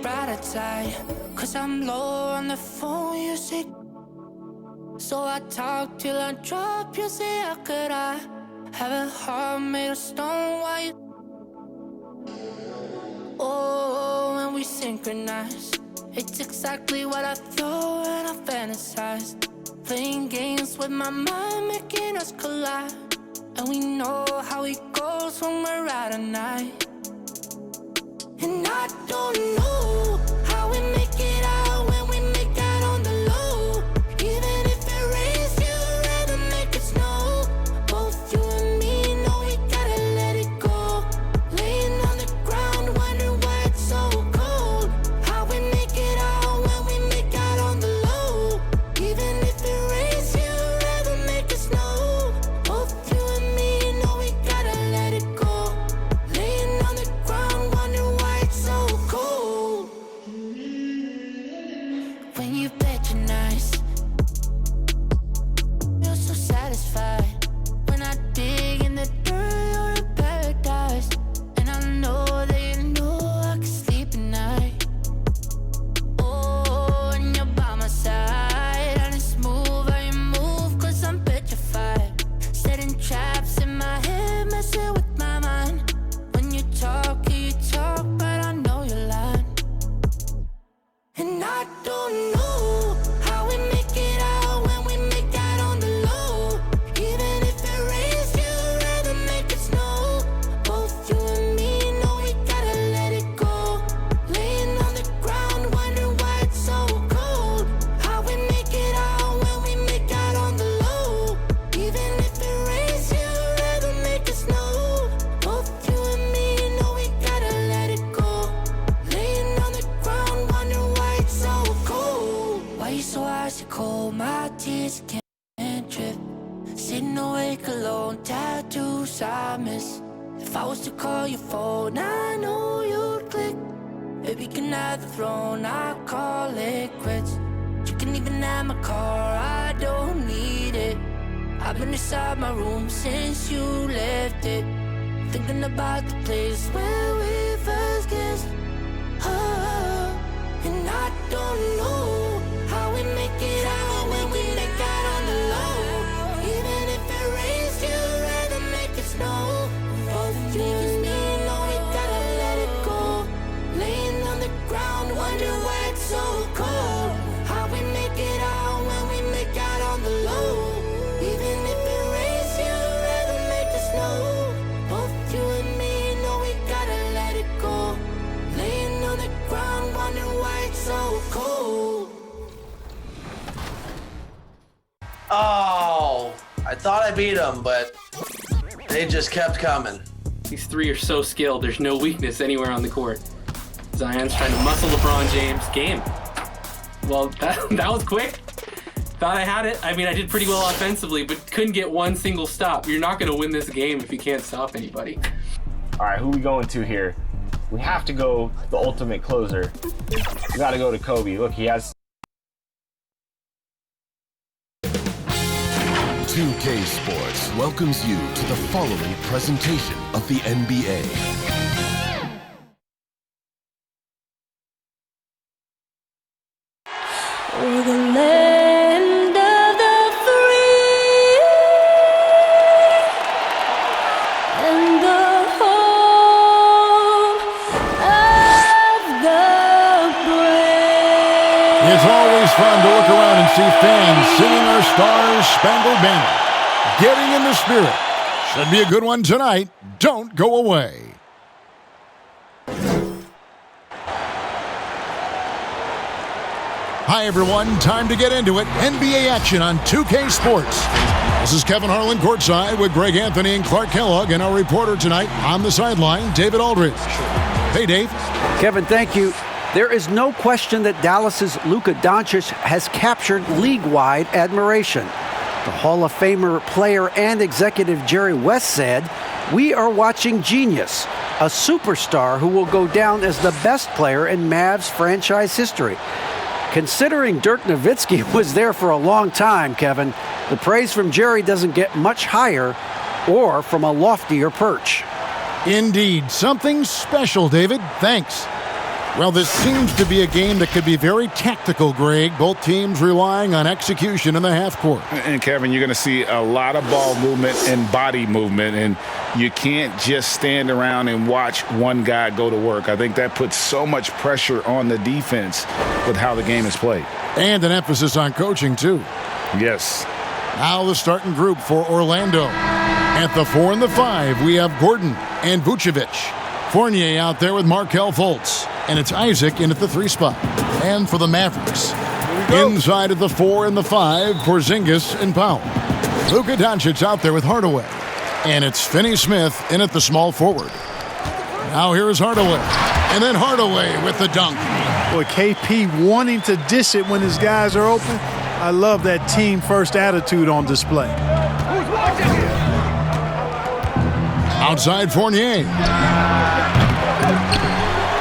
brighter side, 'cause I'm low on the phone, you say. So I talk till I drop, you say, how could I have a heart made of stone? Why you? Oh, when we synchronize, it's exactly what I thought and I fantasized. Playing games with my mind, making us collide. And we know how it goes when we're out at night. And I don't know how we make it out when we make out on the low. Even if it rains, you'd rather make it snow. Both you and me know we gotta let it go. Laying on the ground, wondering why it's so cold. How we make it out when we make out on the low. Even if it rains, you'd rather make it snow. Both you and me know we gotta let it go. Laying on the ground, wondering why it's so cold. When you patronize, you're so satisfied. When I dig in the dirt, you're in paradise. And I know that you know I can sleep at night. Oh, and you're by my side, and it's smooth how you move, 'cause I'm petrified. Setting traps in my head, messing with my mind. When you talk, but I know you're lying. And I don't know how we make it out when we make out on the low. Even if it rains, you'd rather make it snow. Both you and me know we gotta let it go. Laying on the ground, wondering why it's so cold. How we make it out when we make out on the low. Even if it rains, you'd rather make it snow. Both you and me know we gotta let it go. Laying on the ground, wondering why it's so cold. Why you so icy cold? My tears can't drip. Sitting awake alone, tattoos I miss. If I was to call your phone, I know you'd click. Baby, can have the throne, I call it quits. You can even have my car, I don't need it. I've been inside my room since you left it, thinking about the place where we first kissed. Oh, and I don't know how we make it out when we make out on the low. Even if it rains, you'd rather make it snow. Both you and me know we gotta let it go. Laying on the ground, wondering why it's so cold. How we make it out when we make out on the low. Even if it rains, you'd rather make it snow. Both you and me know we gotta let it go. Laying on the ground, wondering why it's so cold. Oh, I thought I beat them, but they just kept coming. These three are so skilled, there's no weakness anywhere on the court. Zion's trying to muscle LeBron James. Game. Well, that was quick. Thought I had it. I mean, I did pretty well offensively, but couldn't get one single stop. You're not going to win this game if you can't stop anybody. All right, who we going to here? We have to go the ultimate closer. We got to go to Kobe. Look, he has 2K Sports welcomes you to the following presentation of the NBA. We're the land of the free and the home of the brave. It's always fun to look around and see fans singing our Star-Spangled Banner. Getting in the spirit. Should be a good one tonight. Don't go away. Hi, everyone. Time to get into it. NBA action on 2K Sports. This is Kevin Harlan courtside with Greg Anthony and Clark Kellogg, and our reporter tonight on the sideline, David Aldridge. Hey, Dave. Kevin, thank you. There is no question that Dallas's Luka Doncic has captured league-wide admiration. The Hall of Famer player and executive Jerry West said, "We are watching genius, a superstar who will go down as the best player in Mavs franchise history." Considering Dirk Nowitzki was there for a long time, Kevin, the praise from Jerry doesn't get much higher or from a loftier perch. Indeed. Something special, David. Thanks. Well, this seems to be a game that could be very tactical, Greg. Both teams relying on execution in the half court. And Kevin, you're going to see a lot of ball movement and body movement, and you can't just stand around and watch one guy go to work. I think that puts so much pressure on the defense with how the game is played. And an emphasis on coaching, too. Yes. Now the starting group for Orlando. At the 4 and the 5, we have Gordon and Vucevic. Fournier out there with Markelle Fultz. And it's Isaac in at the 3 spot. And for the Mavericks, inside of the 4 and the 5, Porzingis and Powell. Luka Doncic out there with Hardaway. And it's Finney-Smith in at the small forward. Now here is Hardaway. And then Hardaway with the dunk. Boy, KP wanting to dish it when his guys are open. I love that team-first attitude on display. Outside Fournier.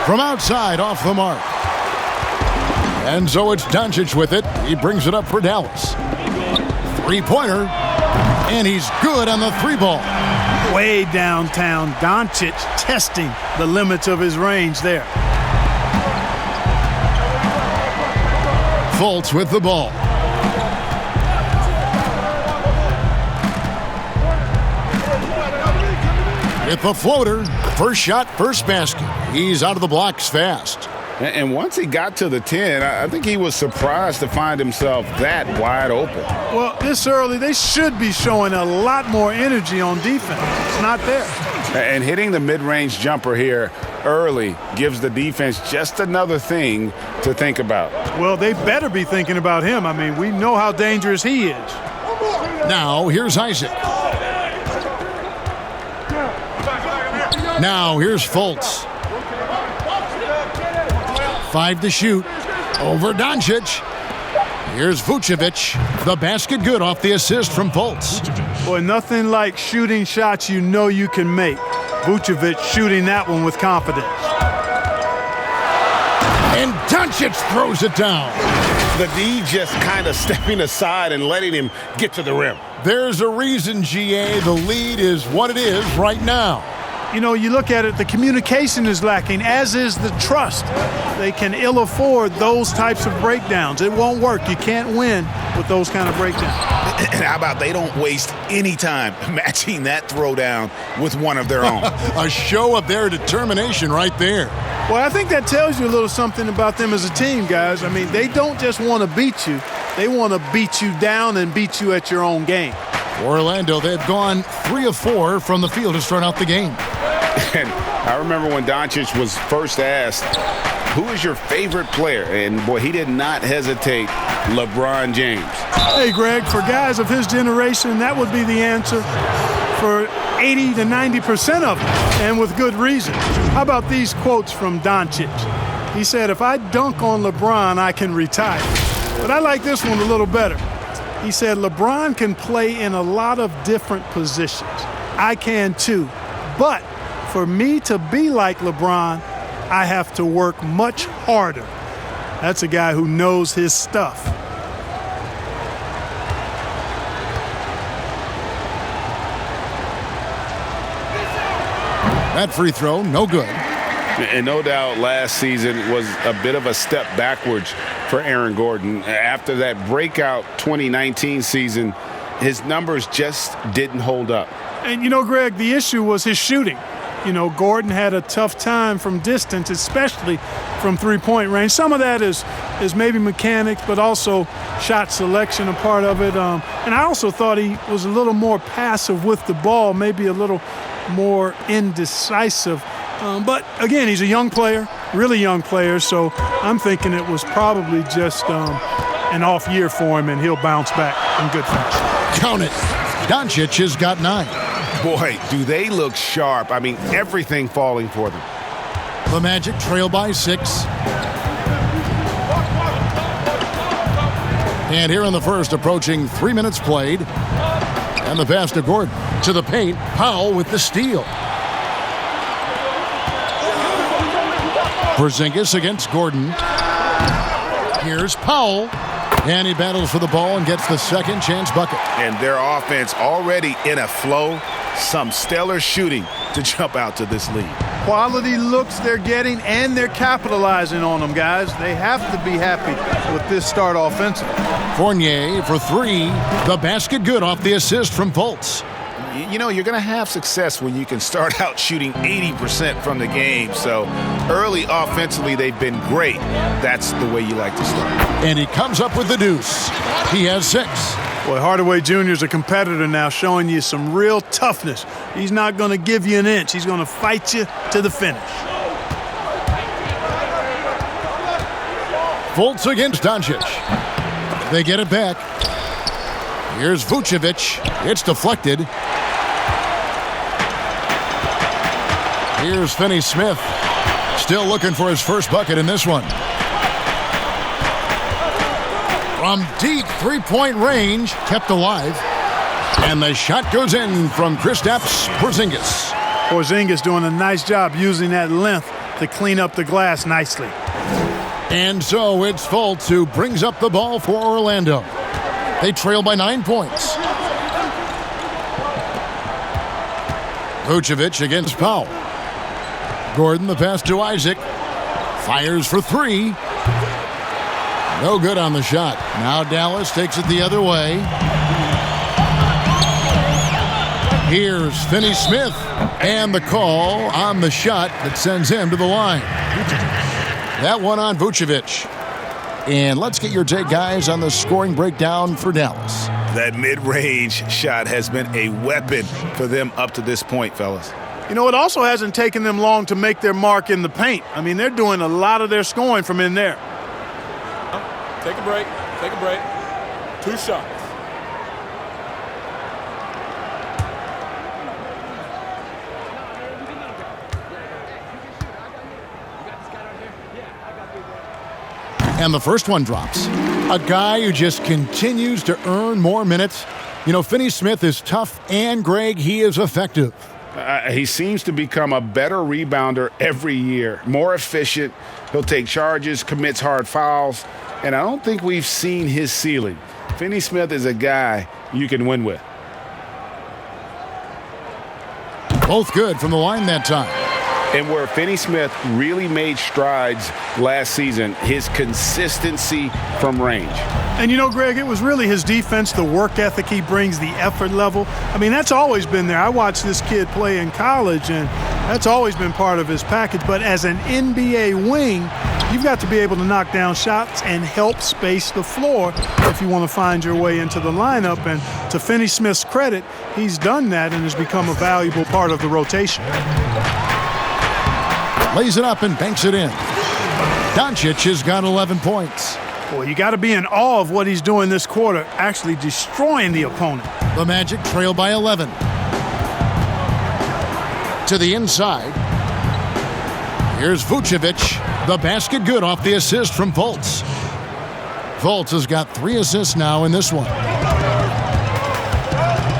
From outside, off the mark. And so it's Doncic with it. He brings it up for Dallas. Three-pointer. And he's good on the 3-ball. Way downtown, Doncic testing the limits of his range there. Fultz with the ball. With the floater, first shot, first basket. He's out of the blocks fast. And once he got to the 10, I think he was surprised to find himself that wide open. Well, this early, they should be showing a lot more energy on defense. It's not there. And hitting the mid-range jumper here early gives the defense just another thing to think about. Well, they better be thinking about him. I mean, we know how dangerous he is. Now, here's Isaac. Now, here's Fultz. 5 to shoot. Over Doncic. Here's Vucevic. The basket good off the assist from Fultz. Boy, nothing like shooting shots you know you can make. Vucevic shooting that one with confidence. And Doncic throws it down. The D just kind of stepping aside and letting him get to the rim. There's a reason, GA. The lead is what it is right now. You know, you look at it, the communication is lacking, as is the trust. They can ill afford those types of breakdowns. It won't work. You can't win with those kind of breakdowns. And how about they don't waste any time matching that throwdown with one of their own? A show of their determination right there. Well, I think that tells you a little something about them as a team, guys. I mean, they don't just want to beat you. They want to beat you down and beat you at your own game. Orlando, they've gone 3 of 4 from the field to start out the game. And I remember when Doncic was first asked, who is your favorite player? And, boy, he did not hesitate. LeBron James. Hey, Greg, for guys of his generation, that would be the answer for 80 to 90% of them, and with good reason. How about these quotes from Doncic? He said, if I dunk on LeBron, I can retire. But I like this one a little better. He said, LeBron can play in a lot of different positions. I can too. But for me to be like LeBron, I have to work much harder. That's a guy who knows his stuff. That free throw, no good. And no doubt last season was a bit of a step backwards for Aaron Gordon. After that breakout 2019 season, his numbers just didn't hold up. And, you know, Greg, the issue was his shooting. You know, Gordon had a tough time from distance, especially from three-point range. Some of that is maybe mechanics, but also shot selection a part of it. And I also thought he was a little more passive with the ball, maybe a little more indecisive. But, again, he's a young player, really young player, so I'm thinking it was probably just an off year for him, and he'll bounce back in good fashion. Count it. Doncic has got 9. Boy, do they look sharp. I mean, everything falling for them. The Magic trail by 6. And here in the first, approaching 3 minutes played. And the pass to Gordon. To the paint, Powell with the steal. Porzingis against Gordon. Here's Powell. And he battles for the ball and gets the second chance bucket. And their offense already in a flow. Some stellar shooting to jump out to this lead. Quality looks they're getting, and they're capitalizing on them, guys. They have to be happy with this start offensively. Fournier for three. The basket good off the assist from Fultz. You know, you're going to have success when you can start out shooting 80% from the game. So early offensively, they've been great. That's the way you like to start. And he comes up with the deuce. He has 6. Boy, Hardaway Jr. is a competitor now, showing you some real toughness. He's not going to give you an inch. He's going to fight you to the finish. Fultz against Doncic. They get it back. Here's Vucevic. It's deflected. Here's Finney-Smith. Still looking for his first bucket in this one. From deep three-point range, kept alive. And the shot goes in from Kristaps Porzingis. Porzingis doing a nice job using that length to clean up the glass nicely. And so it's Fultz who brings up the ball for Orlando. They trail by 9 points. Vucevic against Powell. Gordon the pass to Isaac. Fires for three. No good on the shot. Now Dallas takes it the other way. Here's Finney-Smith. And the call on the shot that sends him to the line. That one on Vucevic. And let's get your take, guys, on the scoring breakdown for Dallas. That mid-range shot has been a weapon for them up to this point, fellas. You know, it also hasn't taken them long to make their mark in the paint. I mean, they're doing a lot of their scoring from in there. Take a break. Take a break. 2 shots. And the first one drops. A guy who just continues to earn more minutes. You know, Finney-Smith is tough, and Greg, he is effective. He seems to become a better rebounder every year, more efficient. He'll take charges, commits hard fouls, and I don't think we've seen his ceiling. Finney-Smith is a guy you can win with. Both good from the line that time. And where Finney-Smith really made strides last season, his consistency from range. And you know, Greg, it was really his defense, the work ethic he brings, the effort level. I mean, that's always been there. I watched this kid play in college, and that's always been part of his package. But as an NBA wing, you've got to be able to knock down shots and help space the floor if you want to find your way into the lineup. And to Finney-Smith's credit, he's done that and has become a valuable part of the rotation. Lays it up and banks it in. Doncic has got 11 points. Boy, you got to be in awe of what he's doing this quarter, actually destroying the opponent. The Magic trail by 11. To the inside. Here's Vucevic. The basket good off the assist from Fultz. Fultz has got 3 assists now in this one.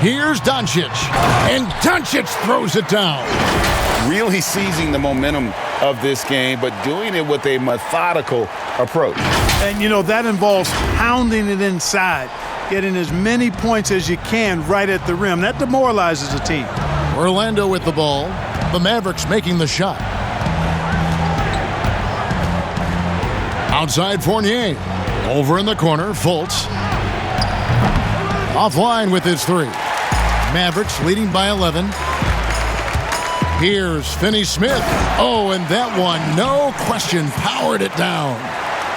Here's Doncic. And Doncic throws it down. Really seizing the momentum of this game, but doing it with a methodical approach. And, you know, that involves pounding it inside, getting as many points as you can right at the rim. That demoralizes a team. Orlando with the ball. The Mavericks making the shot. Outside Fournier. Over in the corner, Fultz. Offline with his 3. Mavericks leading by 11. Here's Finney-Smith. Oh, and that one, no question, powered it down.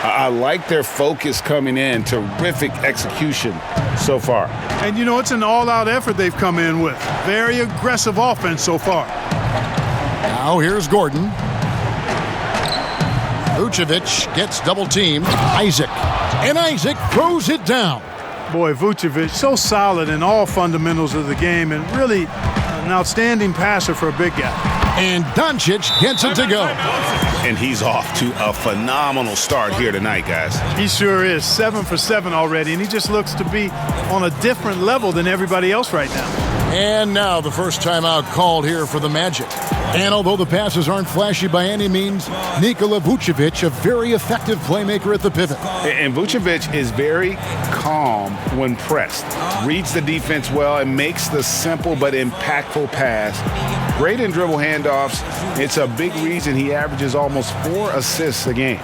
I like their focus coming in. Terrific execution so far. And, you know, it's an all-out effort they've come in with. Very aggressive offense so far. Now here's Gordon. Vucevic gets double-teamed. Isaac. And Isaac throws it down. Boy, Vucevic, so solid in all fundamentals of the game and really an outstanding passer for a big guy. And Doncic gets it to go. And he's off to a phenomenal start here tonight, guys. He sure is. 7 for 7 already, and he just looks to be on a different level than everybody else right now. And now the first timeout called here for the Magic. And although the passes aren't flashy by any means, Nikola Vucevic, a very effective playmaker at the pivot. And Vucevic is very calm when pressed, reads the defense well, and makes the simple but impactful pass. Great in dribble handoffs. It's a big reason he averages almost 4 assists a game.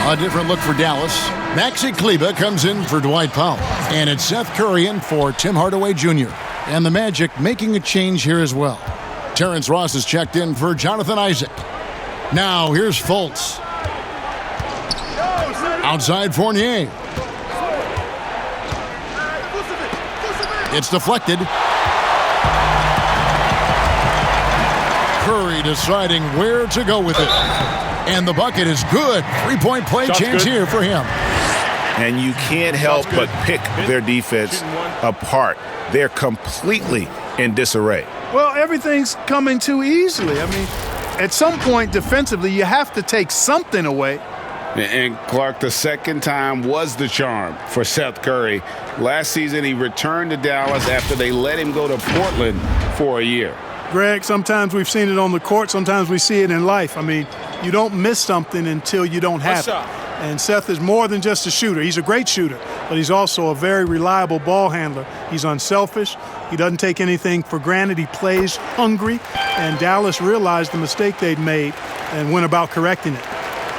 A different look for Dallas. Maxi Kleber comes in for Dwight Powell. And it's Seth Curry in for Tim Hardaway Jr. And the Magic making a change here as well. Terrence Ross is checked in for Jonathan Isaac. Now here's Fultz. Outside Fournier. It's deflected. Curry deciding where to go with it. And the bucket is good. 3-point play chance here for him. And you can't help but pick their defense apart. They're completely in disarray. Well, everything's coming too easily. I mean, at some point defensively, you have to take something away. And Clark, the second time was the charm for Seth Curry. Last season, he returned to Dallas after they let him go to Portland for a year. Greg, sometimes we've seen it on the court, sometimes we see it in life. I mean, you don't miss something until you don't have it. And Seth is more than just a shooter. He's a great shooter, but he's also a very reliable ball handler. He's unselfish. He doesn't take anything for granted. He plays hungry, and Dallas realized the mistake they'd made and went about correcting it.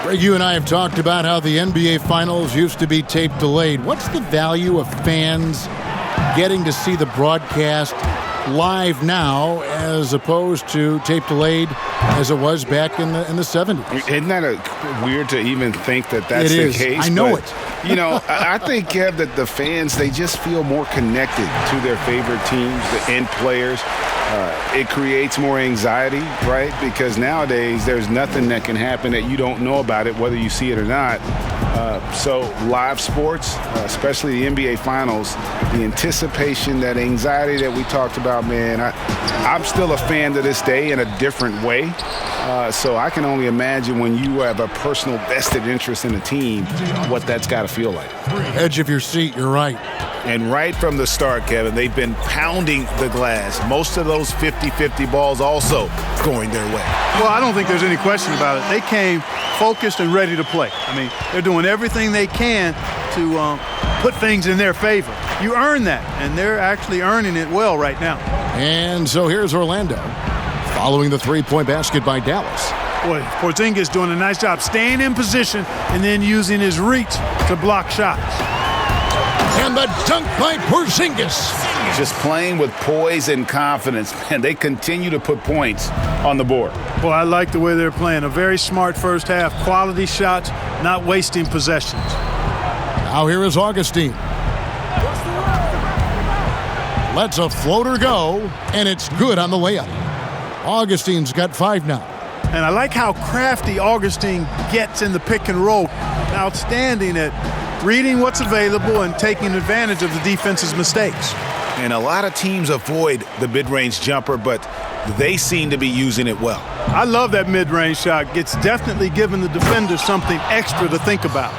Greg, you and I have talked about how the NBA Finals used to be tape delayed. What's the value of fans getting to see the broadcast live now as opposed to tape delayed as it was back in the 70s? Isn't that weird to even think that that's the case? I know it. You know, I think, Kev, that the fans, they just feel more connected to their favorite teams, the end players. It creates more anxiety, right? Because nowadays there's nothing that can happen that you don't know about it, whether you see it or not. So live sports, especially the NBA Finals, the anticipation, that anxiety that we talked about, man, I'm still a fan to this day in a different way. So I can only imagine when you have a personal vested interest in a team, what that's got to feel like. Edge of your seat, you're right. And right from the start, Kevin, they've been pounding the glass. Most of those 50-50 balls also going their way. Well, I don't think there's any question about it. They came focused and ready to play. I mean, they're doing everything they can to put things in their favor. You earn that, and they're actually earning it well right now. And so here's Orlando, following the three-point basket by Dallas. Boy, Porzingis doing a nice job staying in position and then using his reach to block shots. And the dunk by Porzingis. Just playing with poise and confidence, man. They continue to put points on the board. Well, I like the way they're playing. A very smart first half. Quality shots, not wasting possessions. Now here is Augustine. Lets a floater go, and it's good on the layup. Augustine's got 5 now. And I like how crafty Augustine gets in the pick and roll. Outstanding at reading what's available and taking advantage of the defense's mistakes. And a lot of teams avoid the mid-range jumper, but they seem to be using it well. I love that mid-range shot. It's definitely giving the defender something extra to think about.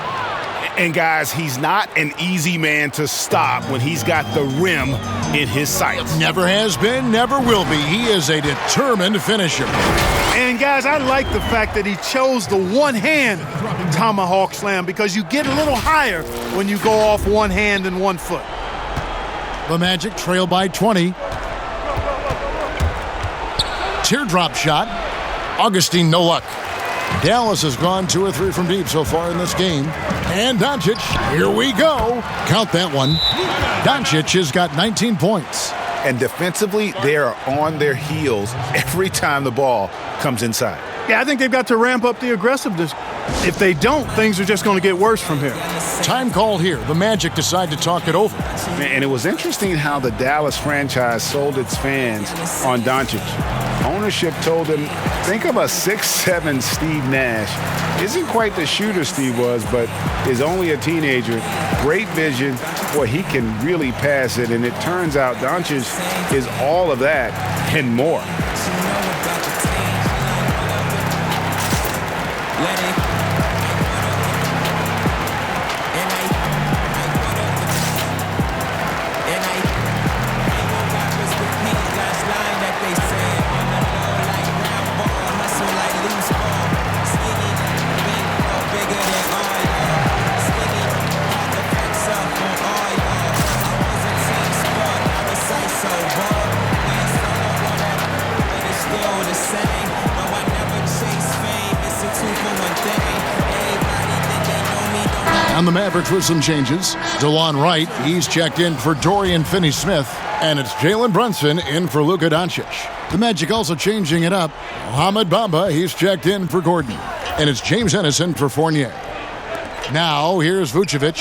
And guys, he's not an easy man to stop when he's got the rim in his sights. Never has been, never will be. He is a determined finisher. And guys, I like the fact that he chose the one-hand tomahawk slam because you get a little higher when you go off one hand and 1 foot. The Magic trail by 20. Teardrop shot. Augustine, no luck. Dallas has gone 2 or 3 from deep so far in this game. And Doncic, here we go. Count that one. Doncic has got 19 points. And defensively, they are on their heels every time the ball comes inside. Yeah, I think they've got to ramp up the aggressiveness. If they don't, things are just going to get worse from here. Time call here. The Magic decide to talk it over. And it was interesting how the Dallas franchise sold its fans on Doncic. Ownership told them, think of a 6'7" Steve Nash. Isn't quite the shooter Steve was, but is only a teenager. Great vision. Boy, he can really pass it. And it turns out Doncic is all of that and more. And the Mavericks with some changes. DeLon Wright, he's checked in for Dorian Finney-Smith. And it's Jalen Brunson in for Luka Doncic. The Magic also changing it up. Mohamed Bamba, he's checked in for Gordon. And it's James Ennison for Fournier. Now, here's Vucevic.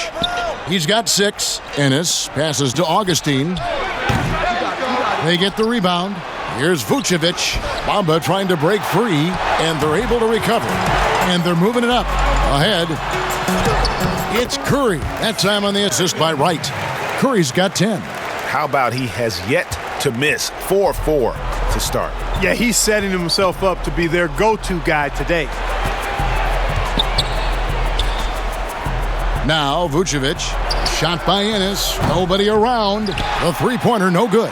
He's got 6. Ennis passes to Augustine. They get the rebound. Here's Vucevic. Bamba trying to break free, and they're able to recover. And they're moving it up. Ahead, it's Curry. That time on the assist by Wright. Curry's got 10. How about he has yet to miss 4-4 to start? Yeah, he's setting himself up to be their go-to guy today. Now, Vucevic. Shot by Ennis. Nobody around. The three-pointer, no good.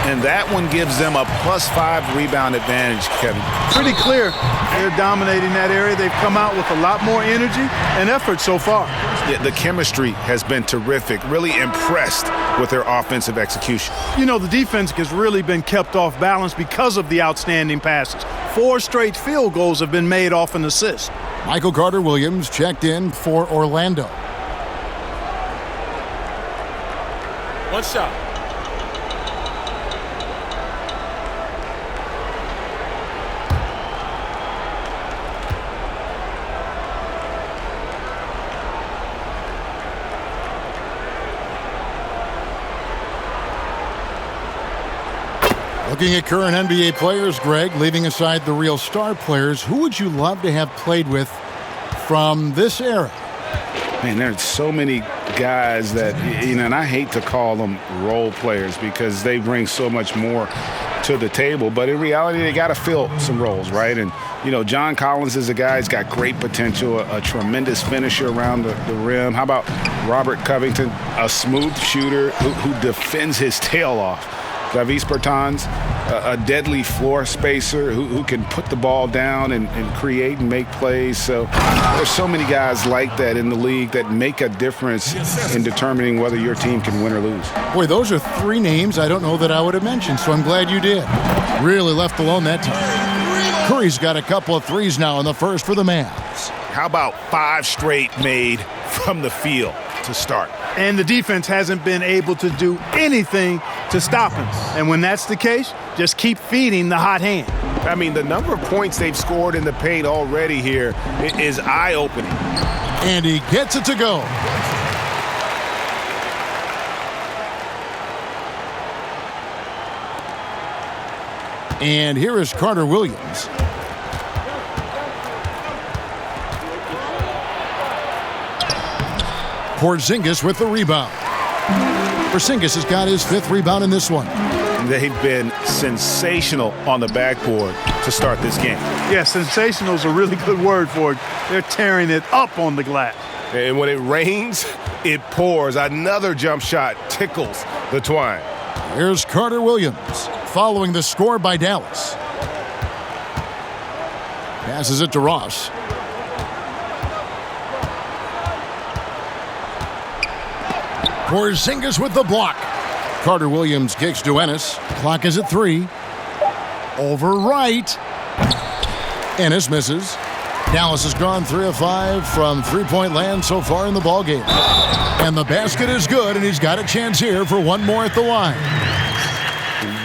And that one gives them a +5 rebound advantage, Kevin. Pretty clear. They're dominating that area. They've come out with a lot more energy and effort so far. Yeah, the chemistry has been terrific. Really impressed with their offensive execution. You know, the defense has really been kept off balance because of the outstanding passes. 4 straight field goals have been made off an assist. Michael Carter-Williams checked in for Orlando. One shot. Looking at current NBA players, Greg, leaving aside the real star players, who would you love to have played with from this era? Man, there's so many guys that, you know, and I hate to call them role players because they bring so much more to the table. But in reality, they got to fill some roles, right? And, you know, John Collins is a guy who's got great potential, a tremendous finisher around the rim. How about Robert Covington, a smooth shooter who defends his tail off? Davis Bertans, a deadly floor spacer who can put the ball down and create and make plays. So there's so many guys like that in the league that make a difference in determining whether your team can win or lose. Boy, those are 3 names I don't know that I would have mentioned, so I'm glad you did. Really left alone that time. Curry's got a couple of threes now in the first for the Mavs. How about 5 straight made from the field to start? And the defense hasn't been able to do anything to stop him. And when that's the case, just keep feeding the hot hand. I mean, the number of points they've scored in the paint already here is eye-opening. And he gets it to go. And here is Carter-Williams. Porzingis with the rebound. Porzingis has got his 5th rebound in this one. They've been sensational on the backboard to start this game. Yeah, sensational is a really good word for it. They're tearing it up on the glass. And when it rains, it pours. Another jump shot tickles the twine. Here's Carter-Williams following the score by Dallas. Passes it to Ross. Porzingis with the block. Carter-Williams kicks to Ennis. Clock is at 3. Over Wright. Ennis misses. Dallas has gone 3 of 5 from three-point land so far in the ballgame. And the basket is good, and he's got a chance here for one more at the line.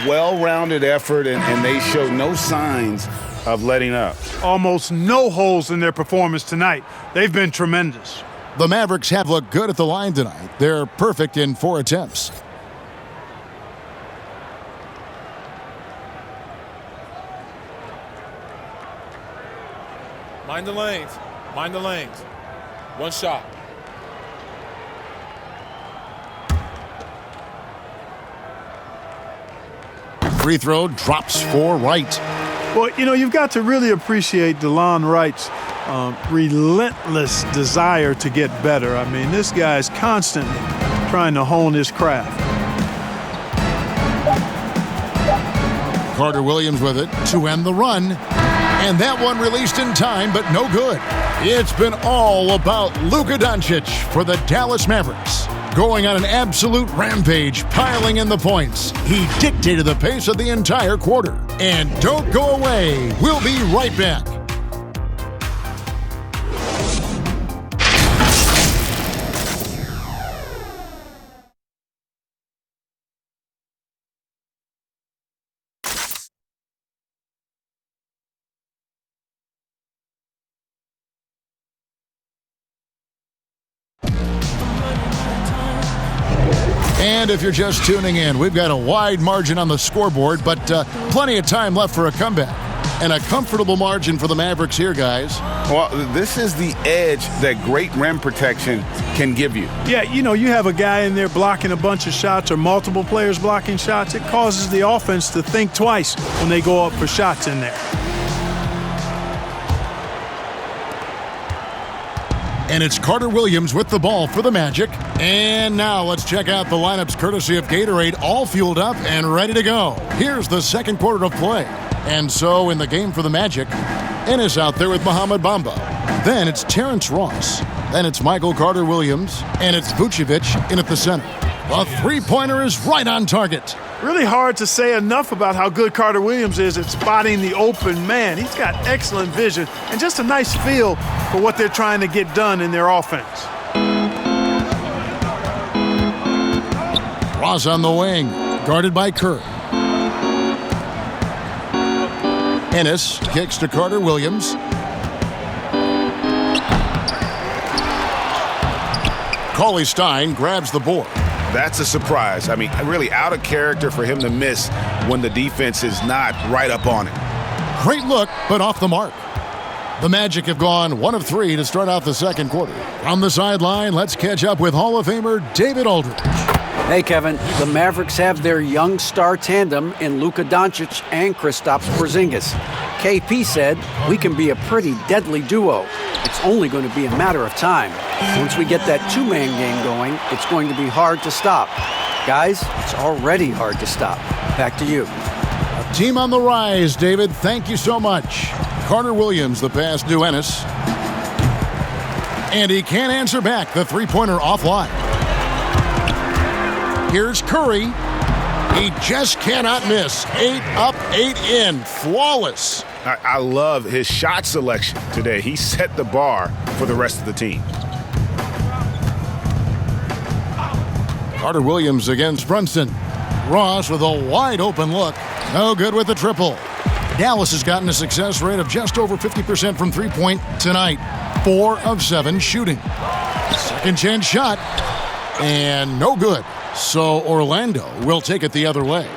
Well-rounded effort, and they show no signs of letting up. almost no holes in their performance tonight. They've been tremendous. The Mavericks have looked good at the line tonight. They're perfect in 4 attempts. Mind the lanes. Mind the lanes. One shot. Free throw drops for Wright. Well, you know, you've got to really appreciate DeLon Wright's relentless desire to get better. I mean, this guy's constantly trying to hone his craft. Carter Williams with it to end the run. And that one released in time, but no good. It's been all about Luka Doncic for the Dallas Mavericks. Going on an absolute rampage, piling in the points. He dictated the pace of the entire quarter. And don't go away. We'll be right back. And if you're just tuning in, we've got a wide margin on the scoreboard, but plenty of time left for a comeback. And a comfortable margin for the Mavericks here, guys. Well, this is the edge that great rim protection can give you. Yeah, you know, you have a guy in there blocking a bunch of shots or multiple players blocking shots. It causes the offense to think twice when they go up for shots in there. And it's Carter Williams with the ball for the Magic. And now let's check out the lineups courtesy of Gatorade, all fueled up and ready to go. Here's the second quarter of play. And so in the game for the Magic, Ennis out there with Mohamed Bamba. Then it's Terrence Ross. Then it's Michael Carter Williams. And it's Vucevic in at the center. The three-pointer is right on target. Really hard to say enough about how good Carter Williams is at spotting the open man. He's got excellent vision and just a nice feel for what they're trying to get done in their offense. Ross on the wing, guarded by Kerr. Ennis kicks to Carter Williams. Cauley Stein grabs the board. That's a surprise. I mean, really out of character for him to miss when the defense is not right up on it. Great look, but off the mark. The Magic have gone 1 of 3 to start out the second quarter. On the sideline, let's catch up with Hall of Famer David Aldridge. Hey, Kevin. The Mavericks have their young star tandem in Luka Doncic and Kristaps Porzingis. KP said, "We can be a pretty deadly duo. It's only going to be a matter of time. Once we get that two-man game going, it's going to be hard to stop." Guys, it's already hard to stop. Back to you. A team on the rise, David. Thank you so much. Carter Williams, the pass to Ennis. And he can't answer back. The three-pointer offline. Here's Curry. He just cannot miss. 8 up, 8 in. Flawless. I love his shot selection today. He set the bar for the rest of the team. Carter Williams against Brunson. Ross with a wide open look. No good with the triple. Dallas has gotten a success rate of just over 50% from three-point tonight. 4 of 7 shooting. Second chance shot. And no good. So Orlando will take it the other way.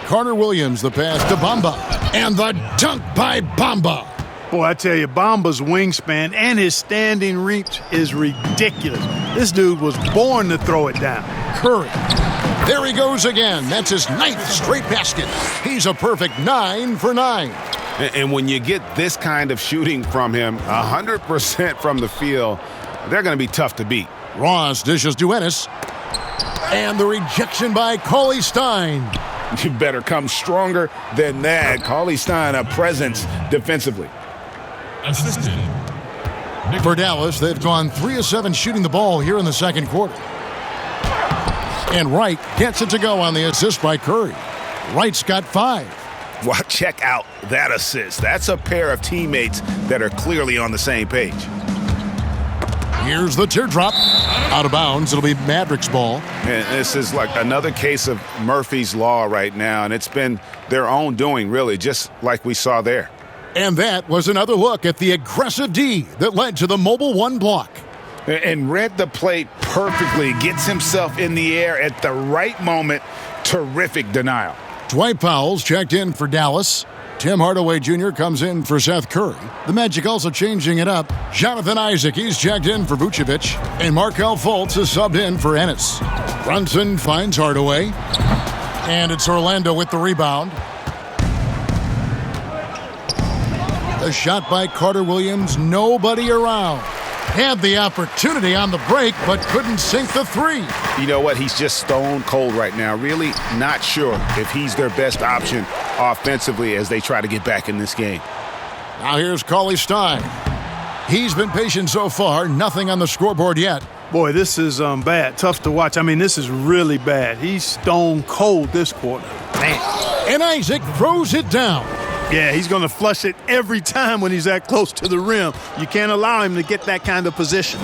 Carter Williams, the pass to Bamba. And the dunk by Bamba. Boy, I tell you, Bamba's wingspan and his standing reach is ridiculous. This dude was born to throw it down. Curry. There he goes again. That's his 9th straight basket. He's a perfect 9 for 9. And when you get this kind of shooting from him, 100% from the field, they're going to be tough to beat. Ross dishes to Ennis. And the rejection by Cauley Stein. You better come stronger than that. Cauley Stein, a presence defensively. Assistant. For Dallas, they've gone 3 of 7 shooting the ball here in the second quarter. And Wright gets it to go on the assist by Curry. Wright's got 5. Well, check out that assist. That's a pair of teammates that are clearly on the same page. Here's the teardrop. Out of bounds. It'll be Mavericks ball. And this is like another case of Murphy's Law right now, and it's been their own doing, really, just like we saw there. And that was another look at the aggressive D that led to the mobile one block. And read the plate perfectly. Gets himself in the air at the right moment. Terrific denial. Dwight Powell's checked in for Dallas. Tim Hardaway Jr. comes in for Seth Curry. The Magic also changing it up. Jonathan Isaac, he's checked in for Vucevic. And Markelle Fultz is subbed in for Ennis. Brunson finds Hardaway. And it's Orlando with the rebound. The shot by Carter Williams, nobody around. Had the opportunity on the break, but couldn't sink the three. You know what? He's just stone cold right now. Really not sure if he's their best option offensively as they try to get back in this game. Now here's Cauley Stein. He's been patient so far. Nothing on the scoreboard yet. Boy, this is bad. Tough to watch. I mean, this is really bad. He's stone cold this quarter. Man. And Isaac throws it down. Yeah, he's going to flush it every time when he's that close to the rim. You can't allow him to get that kind of position.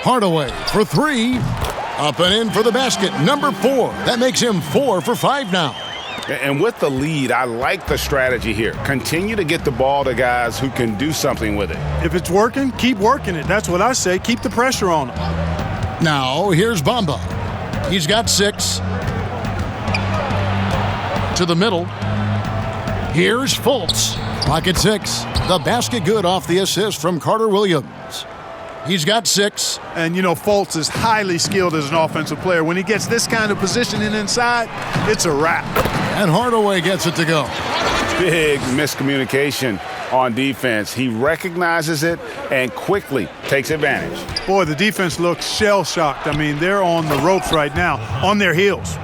Hardaway for three. Up and in for the basket. Number 4. That makes him 4 for 5 now. And with the lead, I like the strategy here. Continue to get the ball to guys who can do something with it. If it's working, keep working it. That's what I say. Keep the pressure on him. Now, here's Bamba. He's got 6. To the middle. Here's Fultz. Pocket 6. The basket good off the assist from Carter Williams. He's got 6. And, you know, Fultz is highly skilled as an offensive player. When he gets this kind of positioning inside, it's a wrap. And Hardaway gets it to go. Big miscommunication on defense. He recognizes it and quickly takes advantage. Boy, the defense looks shell-shocked. I mean, they're on the ropes right now, on their heels.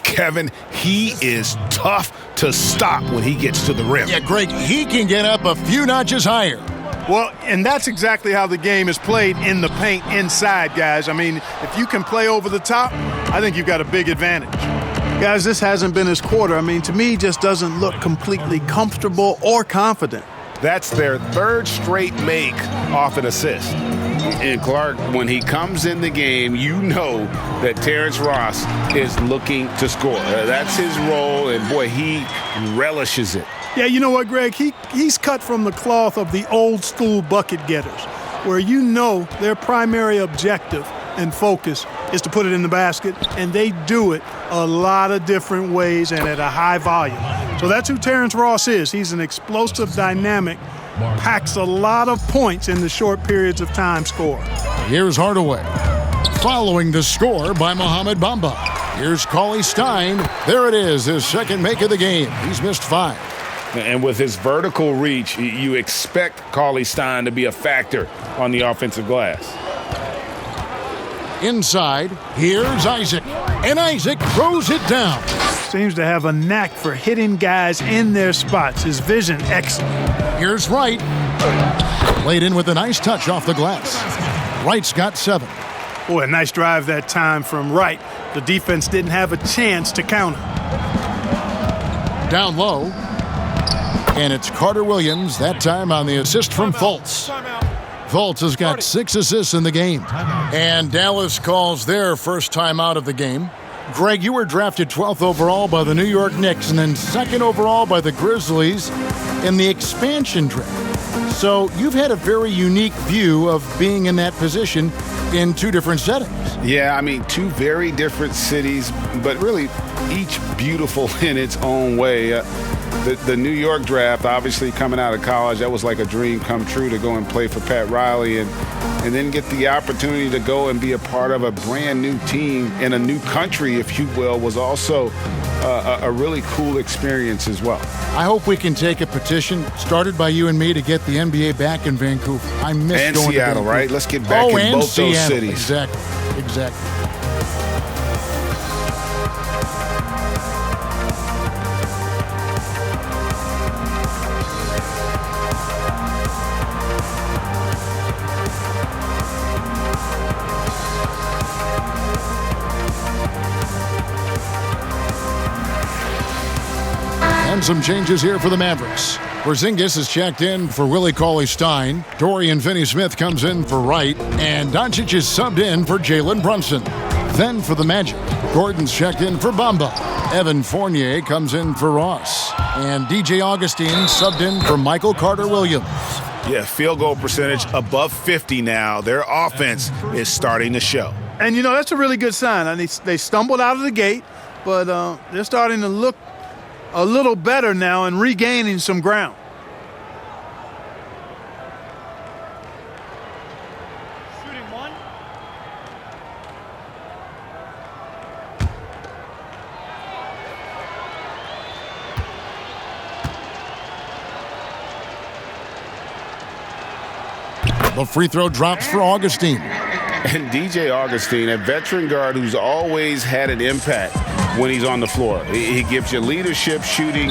Kevin, he is tough to stop when he gets to the rim. Yeah, Greg, he can get up a few notches higher. Well, and that's exactly how the game is played in the paint inside, guys. I mean, if you can play over the top, I think you've got a big advantage. Guys, this hasn't been his quarter. I mean, to me, just doesn't look completely comfortable or confident. That's their 3rd straight make off an assist. And Clark, when he comes in the game, you know that Terrence Ross is looking to score. That's his role, and boy, he relishes it. Yeah, you know what, Greg? He's cut from the cloth of the old school bucket getters, where you know their primary objective and focus is to put it in the basket, and they do it a lot of different ways and at a high volume. So that's who Terrence Ross is. He's an explosive, dynamic, packs a lot of points in the short periods of time score. Here's Hardaway. Following the score by Mohamed Bamba. Here's Cauley Stein. There it is, his 2nd make of the game. He's missed 5. And with his vertical reach, you expect Cauley Stein to be a factor on the offensive glass. Inside, here's Isaac. And Isaac throws it down. Seems to have a knack for hitting guys in their spots. His vision, excellent. Here's Wright. Laid in with a nice touch off the glass. Wright's got 7. Boy, a nice drive that time from Wright. The defense didn't have a chance to counter. Down low. And it's Carter Williams, that time on the assist from Fultz. Fultz has got 6 assists in the game. And Dallas calls their first time out of the game. Greg, you were drafted 12th overall by the New York Knicks and then 2nd overall by the Grizzlies in the expansion draft. So you've had a very unique view of being in that position in 2 different settings. Yeah, I mean, 2 very different cities, but really each beautiful in its own way. The New York draft, obviously coming out of college, that was like a dream come true to go and play for Pat Riley and then get the opportunity to go and be a part of a brand new team in a new country, if you will, was also a really cool experience as well. I hope we can take a petition started by you and me to get the NBA back in Vancouver. I miss and going Seattle, to right? Let's get back in both Seattle. those cities. Exactly. And some changes here for the Mavericks. Porzingis is checked in for Willie Cauley-Stein. Dorian Finney-Smith comes in for Wright. And Doncic is subbed in for Jalen Brunson. Then for the Magic, Gordon's checked in for Bamba. Evan Fournier comes in for Ross. And DJ Augustine subbed in for Michael Carter-Williams. Yeah, field goal percentage above 50 now. Their offense is starting to show. And, you know, that's a really good sign. I mean, they stumbled out of the gate, but they're starting to look a little better now and regaining some ground. Shooting one. The free throw drops for Augustine. And DJ Augustine, a veteran guard who's always had an impact when he's on the floor. He gives you leadership, shooting,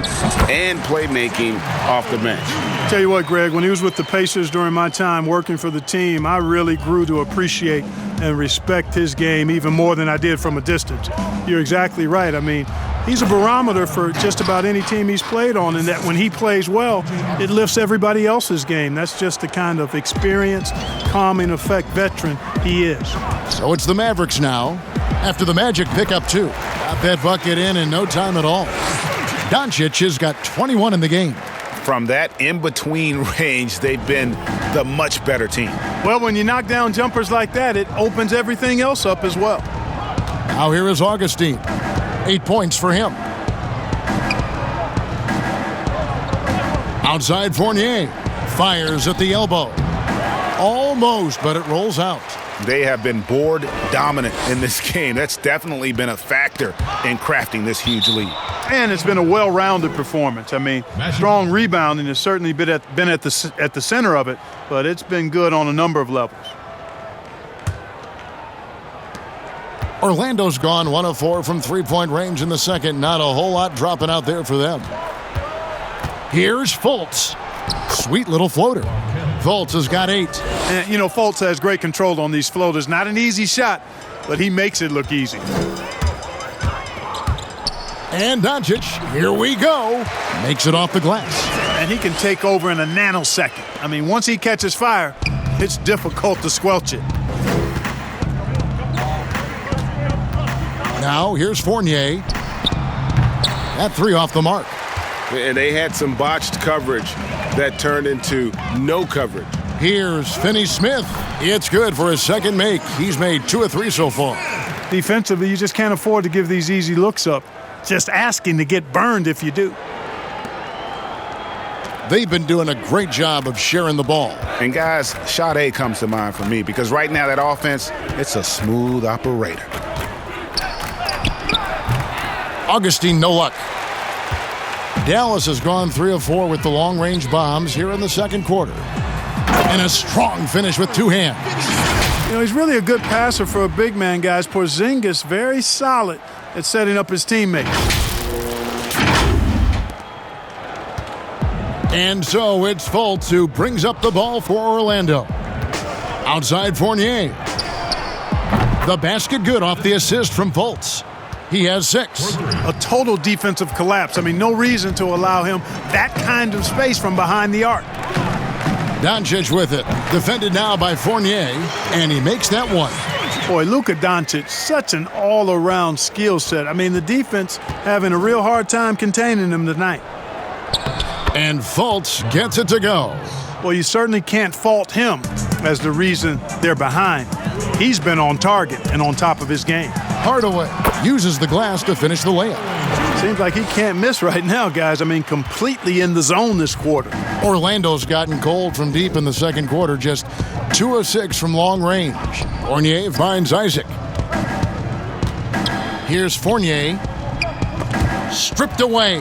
and playmaking off the bench. Tell you what, Greg, when he was with the Pacers during my time working for the team, I really grew to appreciate and respect his game even more than I did from a distance. You're exactly right. I mean, he's a barometer for just about any team he's played on, and that when he plays well, it lifts everybody else's game. That's just the kind of experienced, calming effect veteran he is. So it's the Mavericks now, after the Magic pick up 2. Got that bucket in no time at all. Doncic has got 21 in the game. From that in-between range, they've been the much better team. Well, when you knock down jumpers like that, it opens everything else up as well. Now here is Augustine. 8 points for him. Outside Fournier. Fires at the elbow. Almost, but it rolls out. They have been board dominant in this game. That's definitely been a factor in crafting this huge lead. And it's been a well-rounded performance. I mean, strong rebounding has certainly been at the center of it, but it's been good on a number of levels. Orlando's gone 1 of 4 from three-point range in the second. Not a whole lot dropping out there for them. Here's Fultz. Sweet little floater. Fultz has got 8. And, you know, Fultz has great control on these floaters. Not an easy shot, but he makes it look easy. And Doncic, here we go, makes it off the glass. And he can take over in a nanosecond. I mean, once he catches fire, it's difficult to squelch it. Now, here's Fournier. That 3 off the mark. And they had some botched coverage that turned into no coverage. Here's Finney-Smith. It's good for his second make. He's made 2 of 3 so far. Defensively, you just can't afford to give these easy looks up. Just asking to get burned if you do. They've been doing a great job of sharing the ball. And guys, Sade comes to mind for me because right now that offense, it's a smooth operator. Augustine, no luck. Dallas has gone 3 of 4 with the long-range bombs here in the second quarter. And a strong finish with 2 hands. You know, he's really a good passer for a big man, guys. Porzingis, very solid at setting up his teammates. And so it's Fultz who brings up the ball for Orlando. Outside Fournier. The basket good off the assist from Fultz. He has 6. A total defensive collapse. I mean, no reason to allow him that kind of space from behind the arc. Doncic with it. Defended now by Fournier, and he makes that one. Boy, Luka Doncic, such an all-around skill set. I mean, the defense having a real hard time containing him tonight. And Fultz gets it to go. Well, you certainly can't fault him as the reason they're behind. He's been on target and on top of his game. Hardaway uses the glass to finish the layup. Seems like he can't miss right now, guys. I mean, completely in the zone this quarter. Orlando's gotten cold from deep in the second quarter, just 2 of 6 from long range. Fournier finds Isaac. Here's Fournier. Stripped away.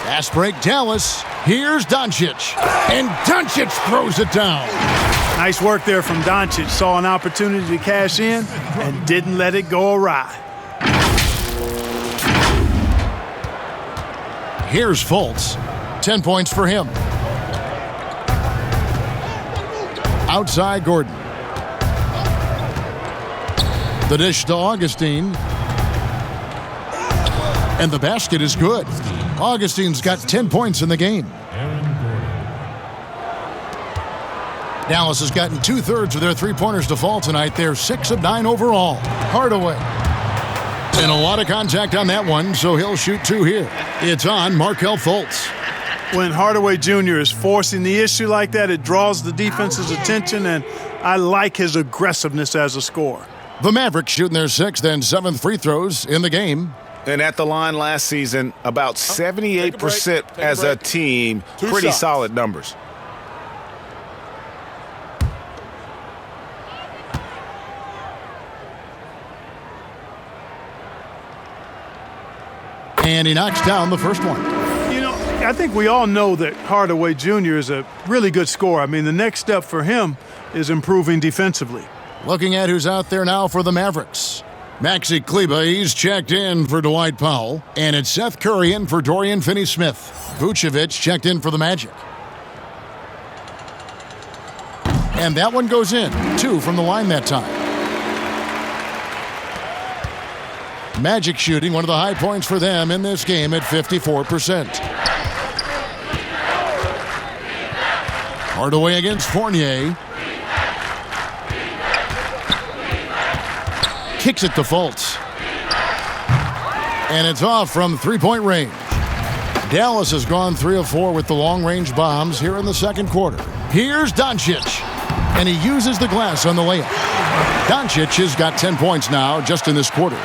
Fast break Dallas. Here's Doncic. And Doncic throws it down. Nice work there from Doncic. Saw an opportunity to cash in and didn't let it go awry. Here's Fultz. 10 points for him. Outside Gordon. The dish to Augustine. And the basket is good. Augustine's got 10 points in the game. Dallas has gotten 2/3 of their three-pointers to fall tonight. They're 6 of 9 overall. Hardaway. And a lot of contact on that one, so he'll shoot 2 here. It's on Markelle Fultz. When Hardaway Jr. is forcing the issue like that, it draws the defense's attention, and I like his aggressiveness as a scorer. The Mavericks shooting their 6th and 7th free throws in the game. And at the line last season, about 78% as a team. Pretty solid numbers. And he knocks down the first one. You know, I think we all know that Hardaway Jr. is a really good scorer. I mean, the next step for him is improving defensively. Looking at who's out there now for the Mavericks. Maxi Kleber, he's checked in for Dwight Powell. And it's Seth Curry in for Dorian Finney-Smith. Vucevic checked in for the Magic. And that one goes in. 2 from the line that time. Magic shooting one of the high points for them in this game at 54%. Hardaway against Fournier. Kicks it to Fultz. And it's off from three-point range. Dallas has gone 3 of 4 with the long-range bombs here in the second quarter. Here's Doncic. And he uses the glass on the layup. Doncic has got 10 points now just in this quarter.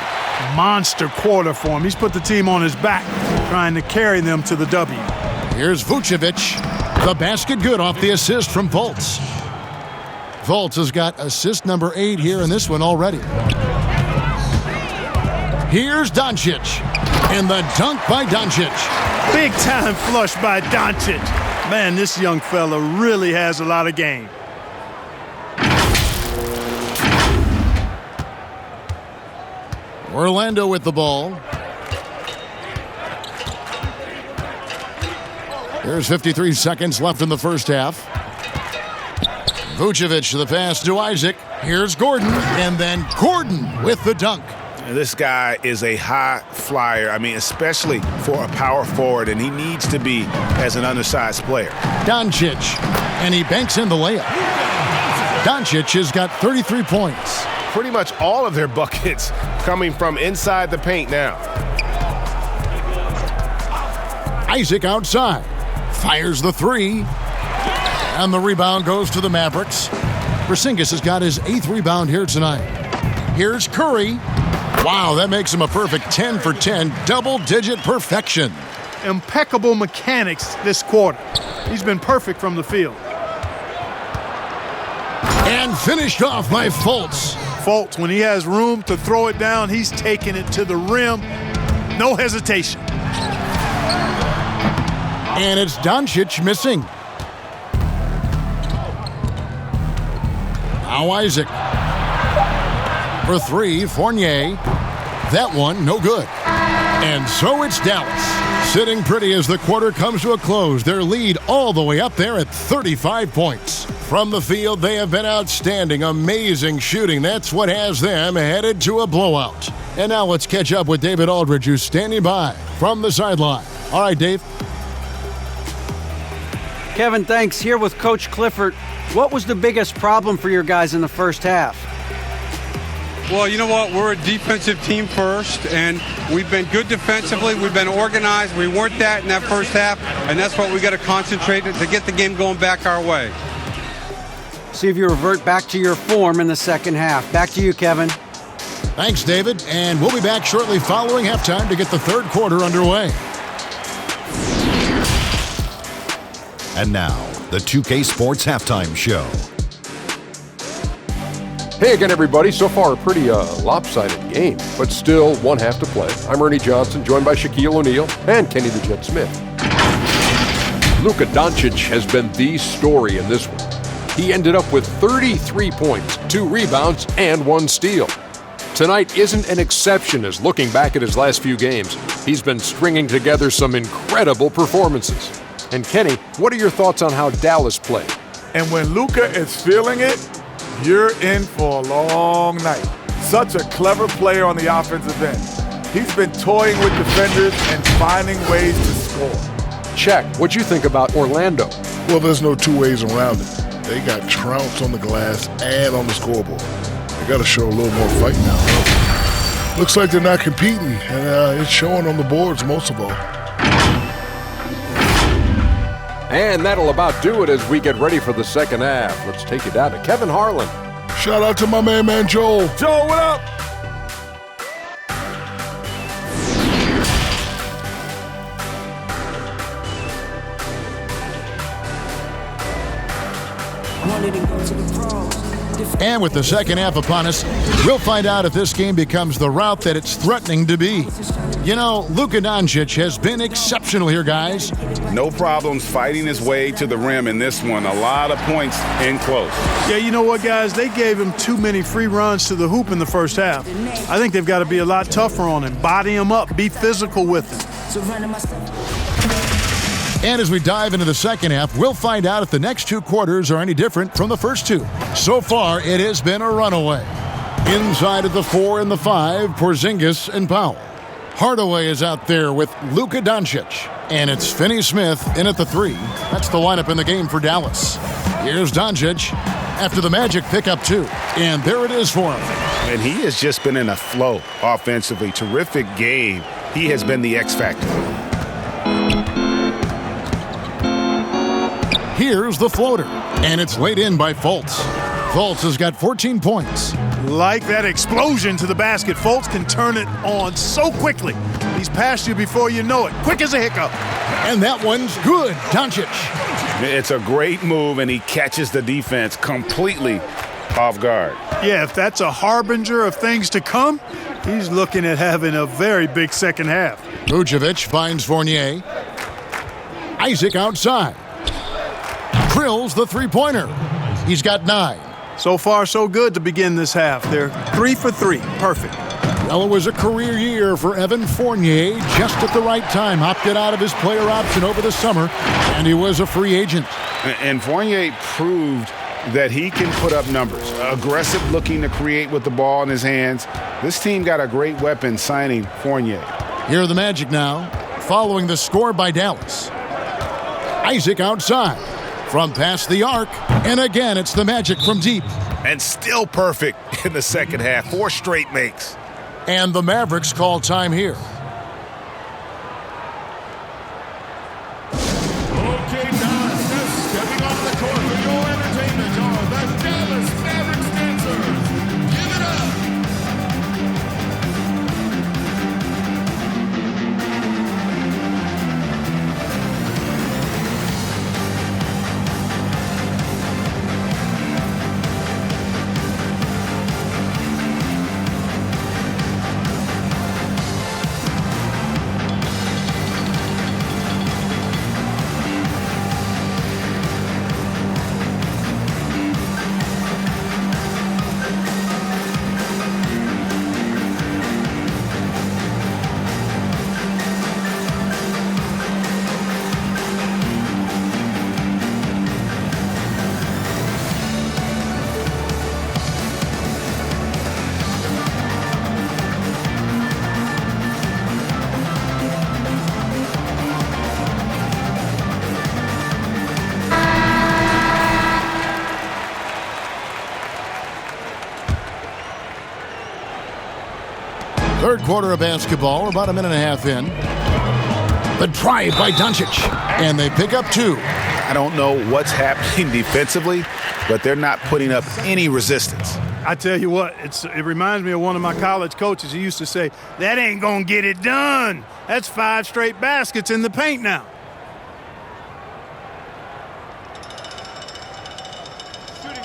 Monster quarter for him. He's put the team on his back, trying to carry them to the W. Here's Vucevic. The basket good off the assist from Fultz. Fultz has got assist number 8 here in this one already. Here's Doncic. And the dunk by Doncic. Big time flush by Doncic. Man, this young fella really has a lot of game. Orlando with the ball. There's 53 seconds left in the first half. Vucevic to the pass to Isaac. Here's Gordon. And then Gordon with the dunk. This guy is a high flyer. I mean, especially for a power forward, and he needs to be as an undersized player. Doncic. And he banks in the layup. Doncic has got 33 points. Pretty much all of their buckets coming from inside the paint now. Isaac outside. Fires the 3. And the rebound goes to the Mavericks. Porzingis has got his 8th rebound here tonight. Here's Curry. Wow, that makes him a perfect 10 for 10. Double-digit perfection. Impeccable mechanics this quarter. He's been perfect from the field. And finished off by Fultz. Fultz, when he has room to throw it down, he's taking it to the rim. No hesitation. And it's Doncic missing. Now Isaac. For 3, Fournier. That one, no good. And so it's Dallas. Sitting pretty as the quarter comes to a close. Their lead all the way up there at 35 points. From the field, they have been outstanding. Amazing shooting. That's what has them headed to a blowout. And now let's catch up with David Aldridge, who's standing by from the sideline. All right, Dave. Kevin, thanks. Here with Coach Clifford. What was the biggest problem for your guys in the first half? Well, you know what? We're a defensive team first, and we've been good defensively. We've been organized. We weren't that in that first half, and that's what we got to concentrate to get the game going back our way. See if you revert back to your form in the second half. Back to you, Kevin. Thanks, David. And we'll be back shortly following halftime to get the third quarter underway. And now, the 2K Sports Halftime Show. Hey again, everybody. So far, a pretty lopsided game, but still one half to play. I'm Ernie Johnson, joined by Shaquille O'Neal and Kenny the Jet Smith. Luka Doncic has been the story in this one. He ended up with 33 points, 2 rebounds, and 1 steal. Tonight isn't an exception as looking back at his last few games, he's been stringing together some incredible performances. And Kenny, what are your thoughts on how Dallas played? And when Luka is feeling it, you're in for a long night. Such a clever player on the offensive end. He's been toying with defenders and finding ways to score. Check. What'd you think about Orlando? Well, there's no two ways around it. They got trounced on the glass and on the scoreboard. They got to show a little more fight now. Looks like they're not competing, and it's showing on the boards most of all. And that'll about do it as we get ready for the second half. Let's take it down to Kevin Harlan. Shout out to my man Joel. Joel, what up? And with the second half upon us, we'll find out if this game becomes the route that it's threatening to be. You know, Luka Doncic has been exceptional here, guys. No problems fighting his way to the rim in this one. A lot of points in close. Yeah, you know what, guys? They gave him too many free runs to the hoop in the first half. I think they've got to be a lot tougher on him. Body him up. Be physical with him. And as we dive into the second half, we'll find out if the next two quarters are any different from the first two. So far, it has been a runaway. Inside at the 4 and the 5, Porzingis and Powell. Hardaway is out there with Luka Doncic. And it's Finney-Smith in at the 3. That's the lineup in the game for Dallas. Here's Doncic after the Magic pick up 2. And there it is for him. And he has just been in a flow offensively. Terrific game. He has been the X factor. Here's the floater, and it's laid in by Fultz. Fultz has got 14 points. Like that explosion to the basket. Fultz can turn it on so quickly. He's past you before you know it. Quick as a hiccup. And that one's good. Doncic. It's a great move, and he catches the defense completely off guard. Yeah, if that's a harbinger of things to come, he's looking at having a very big second half. Vucevic finds Fournier. Isaac outside. Drills the three-pointer. He's got 9. So far, so good to begin this half. They're 3 for 3. Perfect. Well, it was a career year for Evan Fournier. Just at the right time, opted out of his player option over the summer, and he was a free agent. And Fournier proved that he can put up numbers. Aggressive looking to create with the ball in his hands. This team got a great weapon signing Fournier. Here are the Magic now, following the score by Dallas. Isaac outside. From past the arc, and again, it's the Magic from deep. And still perfect in the second half. 4 straight makes. And the Mavericks call time here. Okay, guys, now stepping off the court for your entertainment are the Dallas Mavericks dancers. Give it up. Third quarter of basketball, about a minute and a half in. The drive by Doncic, and they pick up 2. I don't know what's happening defensively, but they're not putting up any resistance. I tell you what, it reminds me of one of my college coaches. He used to say, that ain't gonna get it done. That's 5 straight baskets in the paint now. Shooting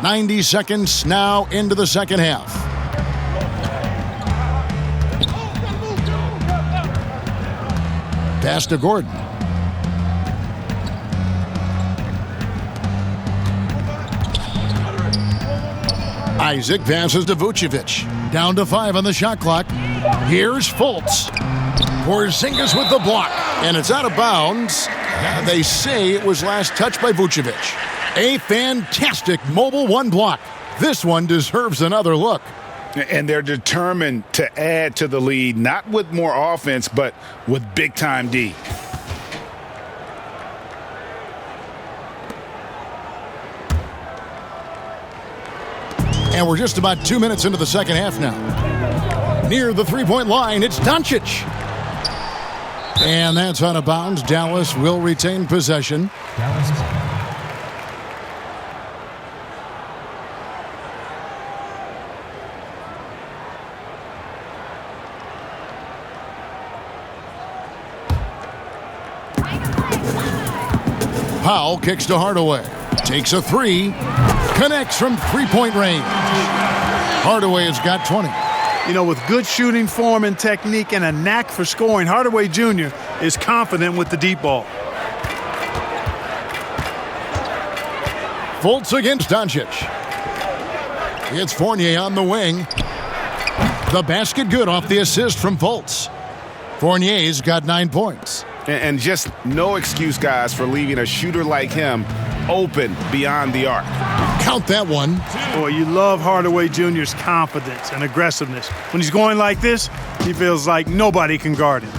90 seconds now into the second half. Pass to Gordon. Isaac passes to Vucevic. Down to 5 on the shot clock. Here's Fultz. Porzingis with the block, and it's out of bounds. They say it was last touched by Vucevic. A fantastic mobile one block. This one deserves another look. And they're determined to add to the lead, not with more offense, but with big-time D. And we're just about 2 minutes into the second half now. Near the three-point line, it's Doncic. And that's out of bounds. Dallas will retain possession. Powell kicks to Hardaway. Takes a three. Connects from three-point range. Hardaway has got 20. You know, with good shooting form and technique and a knack for scoring, Hardaway Jr. is confident with the deep ball. Fultz against Doncic. It's Fournier on the wing. The basket good off the assist from Fultz. Fournier's got 9 points. And just no excuse, guys, for leaving a shooter like him open beyond the arc. Count that one. Boy, you love Hardaway Jr.'s confidence and aggressiveness. When he's going like this, he feels like nobody can guard him.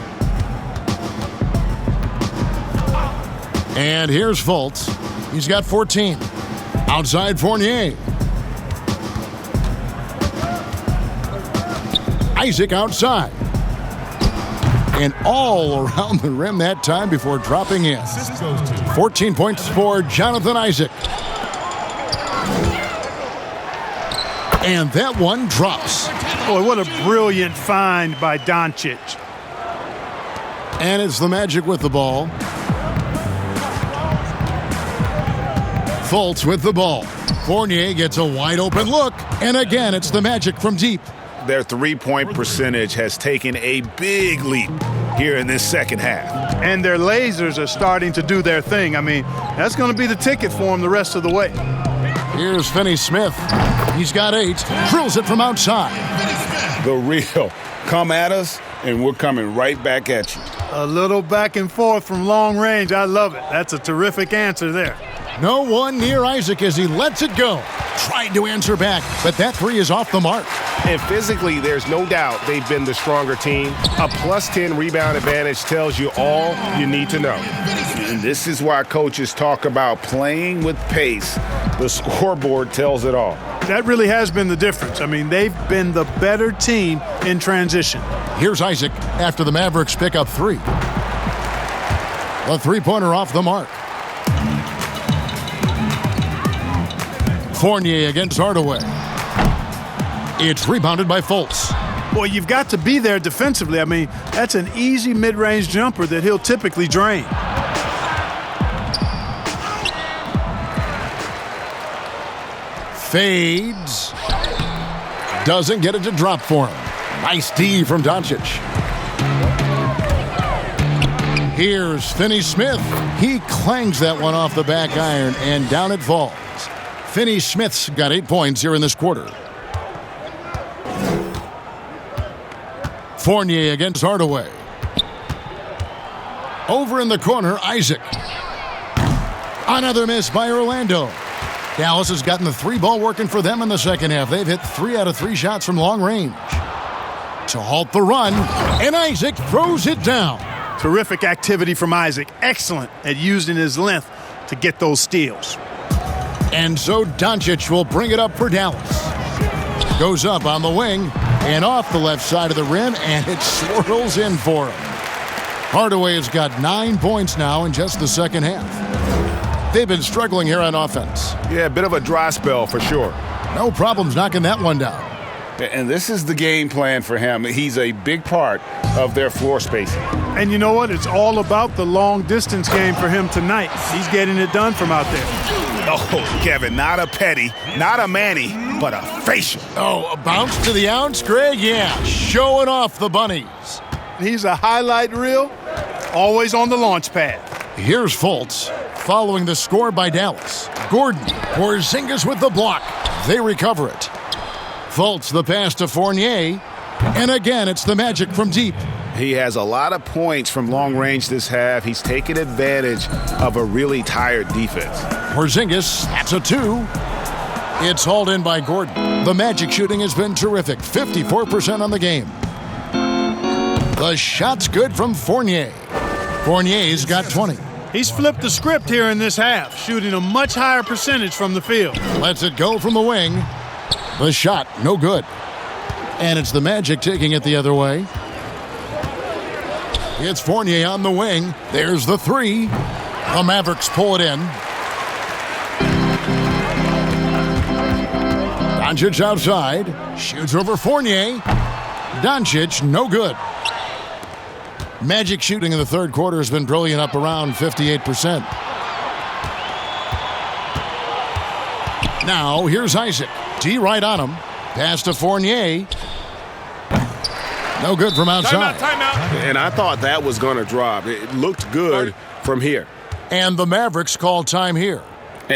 And here's Fultz. He's got 14. Outside Fournier. Isaac outside. And all around the rim that time before dropping in. 14 points for Jonathan Isaac. And that one drops. Boy, what a brilliant find by Doncic. And it's the Magic with the ball. Fultz with the ball. Fournier gets a wide open look. And again, it's the Magic from deep. Their three-point percentage has taken a big leap here in this second half. And their lasers are starting to do their thing. I mean, that's going to be the ticket for them the rest of the way. Here's Finney Smith. He's got 8. Drills it from outside. The real. Come at us, and we're coming right back at you. A little back and forth from long range. I love it. That's a terrific answer there. No one near Isaac as he lets it go. Tried to answer back, but that three is off the mark. And physically, there's no doubt they've been the stronger team. A +10 rebound advantage tells you all you need to know. And this is why coaches talk about playing with pace. The scoreboard tells it all. That really has been the difference. I mean, they've been the better team in transition. Here's Isaac after the Mavericks pick up 3. A three-pointer off the mark. Fournier against Hardaway. It's rebounded by Fultz. Boy, you've got to be there defensively. I mean, that's an easy mid-range jumper that he'll typically drain. Fades. Doesn't get it to drop for him. Nice D from Doncic. Here's Finney Smith. He clangs that one off the back iron, and down it falls. Finney Smith's got 8 points here in this quarter. Fournier against Hardaway. Over in the corner, Isaac. Another miss by Orlando. Dallas has gotten the 3-ball working for them in the second half. They've hit 3 out of 3 shots from long range. To halt the run, and Isaac throws it down. Terrific activity from Isaac. Excellent at using his length to get those steals. And so Doncic will bring it up for Dallas. Goes up on the wing and off the left side of the rim, and it swirls in for him. Hardaway has got 9 points now in just the second half. They've been struggling here on offense. Yeah, a bit of a dry spell for sure. No problems knocking that one down. And this is the game plan for him. He's a big part of their floor spacing. And you know what? It's all about the long-distance game for him tonight. He's getting it done from out there. Oh, Kevin, not a petty, not a Manny, but a facial. Oh, a bounce to the ounce, Greg? Yeah, showing off the bunnies. He's a highlight reel, always on the launch pad. Here's Fultz, following the score by Dallas. Gordon, Porzingis with the block. They recover it. Fultz the pass to Fournier. And again, it's the Magic from deep. He has a lot of points from long range this half. He's taken advantage of a really tired defense. Porzingis, that's a 2. It's hauled in by Gordon. The Magic shooting has been terrific, 54% on the game. The shot's good from Fournier. Fournier's got 20. He's flipped the script here in this half, shooting a much higher percentage from the field. Lets it go from the wing. The shot, no good. And it's the Magic taking it the other way. It's Fournier on the wing. There's the 3. The Mavericks pull it in. Doncic outside. Shoots over Fournier. Doncic, no good. Magic shooting in the third quarter has been brilliant, up around 58%. Now, here's Isaac. D right on him. Pass to Fournier. No good from outside. Timeout. And I thought that was going to drop. It looked good from here. And the Mavericks call time here.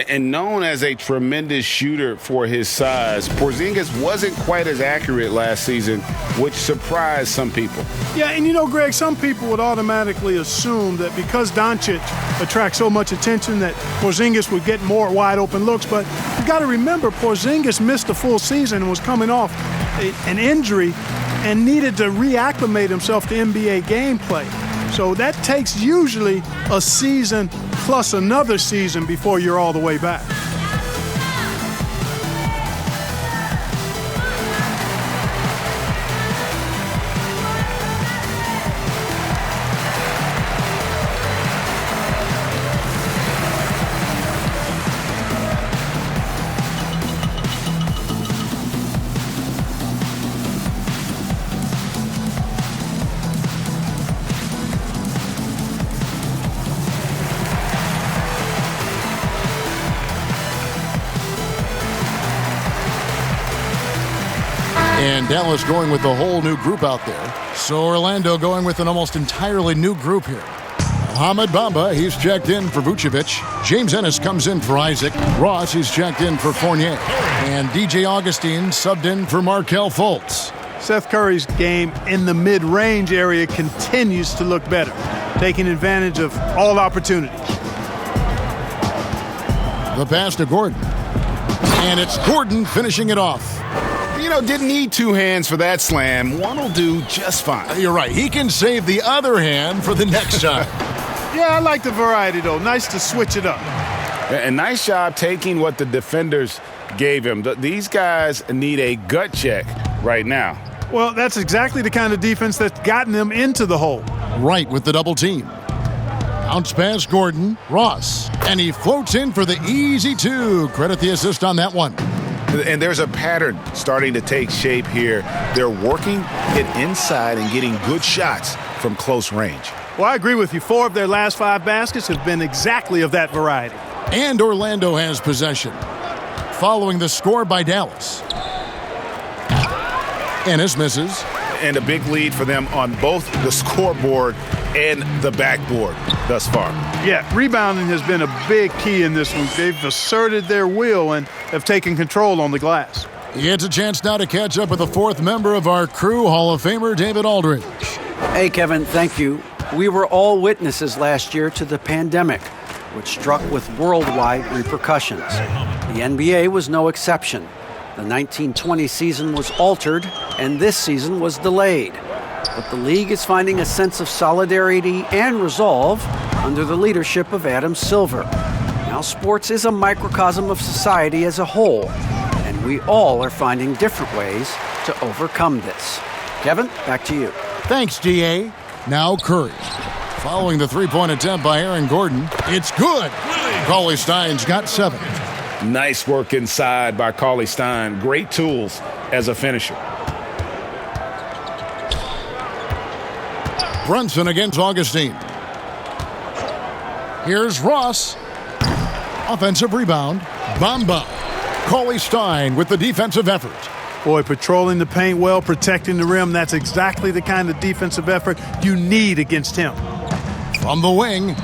And known as a tremendous shooter for his size, Porzingis wasn't quite as accurate last season, which surprised some people. Yeah, and Greg, some people would automatically assume that because Doncic attracts so much attention that Porzingis would get more wide open looks. But you got to remember, Porzingis missed a full season and was coming off an injury and needed to reacclimate himself to NBA gameplay. So that takes usually a season plus another season before you're all the way back. And Dallas going with a whole new group out there. So Orlando going with an almost entirely new group here. Mohamed Bamba, he's checked in for Vucevic. James Ennis comes in for Isaac. Ross, he's checked in for Fournier. And DJ Augustine subbed in for Markelle Fultz. Seth Curry's game in the mid-range area continues to look better, taking advantage of all opportunities. The pass to Gordon. And it's Gordon finishing it off. Didn't need 2 hands for that slam. One will do just fine. You're right. He can save the other hand for the next time. Yeah, I like the variety, though. Nice to switch it up. And nice job taking what the defenders gave him. These guys need a gut check right now. Well, that's exactly the kind of defense that's gotten them into the hole. Right, with the double team. Bounce pass Gordon. Ross. And he floats in for the easy 2. Credit the assist on that one. And there's a pattern starting to take shape here. They're working it inside and getting good shots from close range. Well, I agree with you. 4 of their last 5 baskets have been exactly of that variety. And Orlando has possession. Following the score by Dallas. Ennis misses. And a big lead for them on both the scoreboard and the backboard thus far. Yeah, rebounding has been a big key in this one. They've asserted their will and have taken control on the glass. It's a chance now to catch up with the 4th member of our crew, Hall of Famer David Aldridge. Hey, Kevin, thank you. We were all witnesses last year to the pandemic, which struck with worldwide repercussions. The NBA was no exception. The 1920 season was altered, and this season was delayed. But the league is finding a sense of solidarity and resolve under the leadership of Adam Silver. Now, sports is a microcosm of society as a whole, and we all are finding different ways to overcome this. Kevin, back to you. Thanks, DA. Now Curry. Following the 3-point attempt by Aaron Gordon, it's good. Cauley-Stein's got 7. Nice work inside by Cauley-Stein. Great tools as a finisher. Brunson against Augustine. Here's Ross. Offensive rebound. Bamba. Cauley-Stein with the defensive effort. Boy, patrolling the paint well, protecting the rim, that's exactly the kind of defensive effort you need against him. From the wing.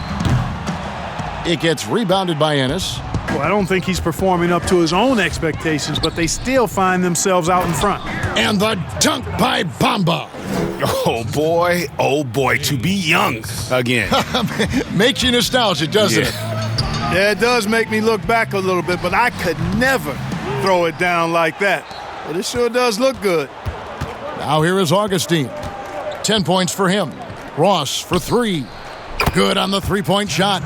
It gets rebounded by Ennis. Well, I don't think he's performing up to his own expectations, but they still find themselves out in front. And the dunk by Bamba. Oh boy, to be young again. Makes you nostalgic, doesn't it? Yeah, it does make me look back a little bit, but I could never throw it down like that. But it sure does look good. Now here is Augustine. 10 points for him. Ross for 3. Good on the three-point shot.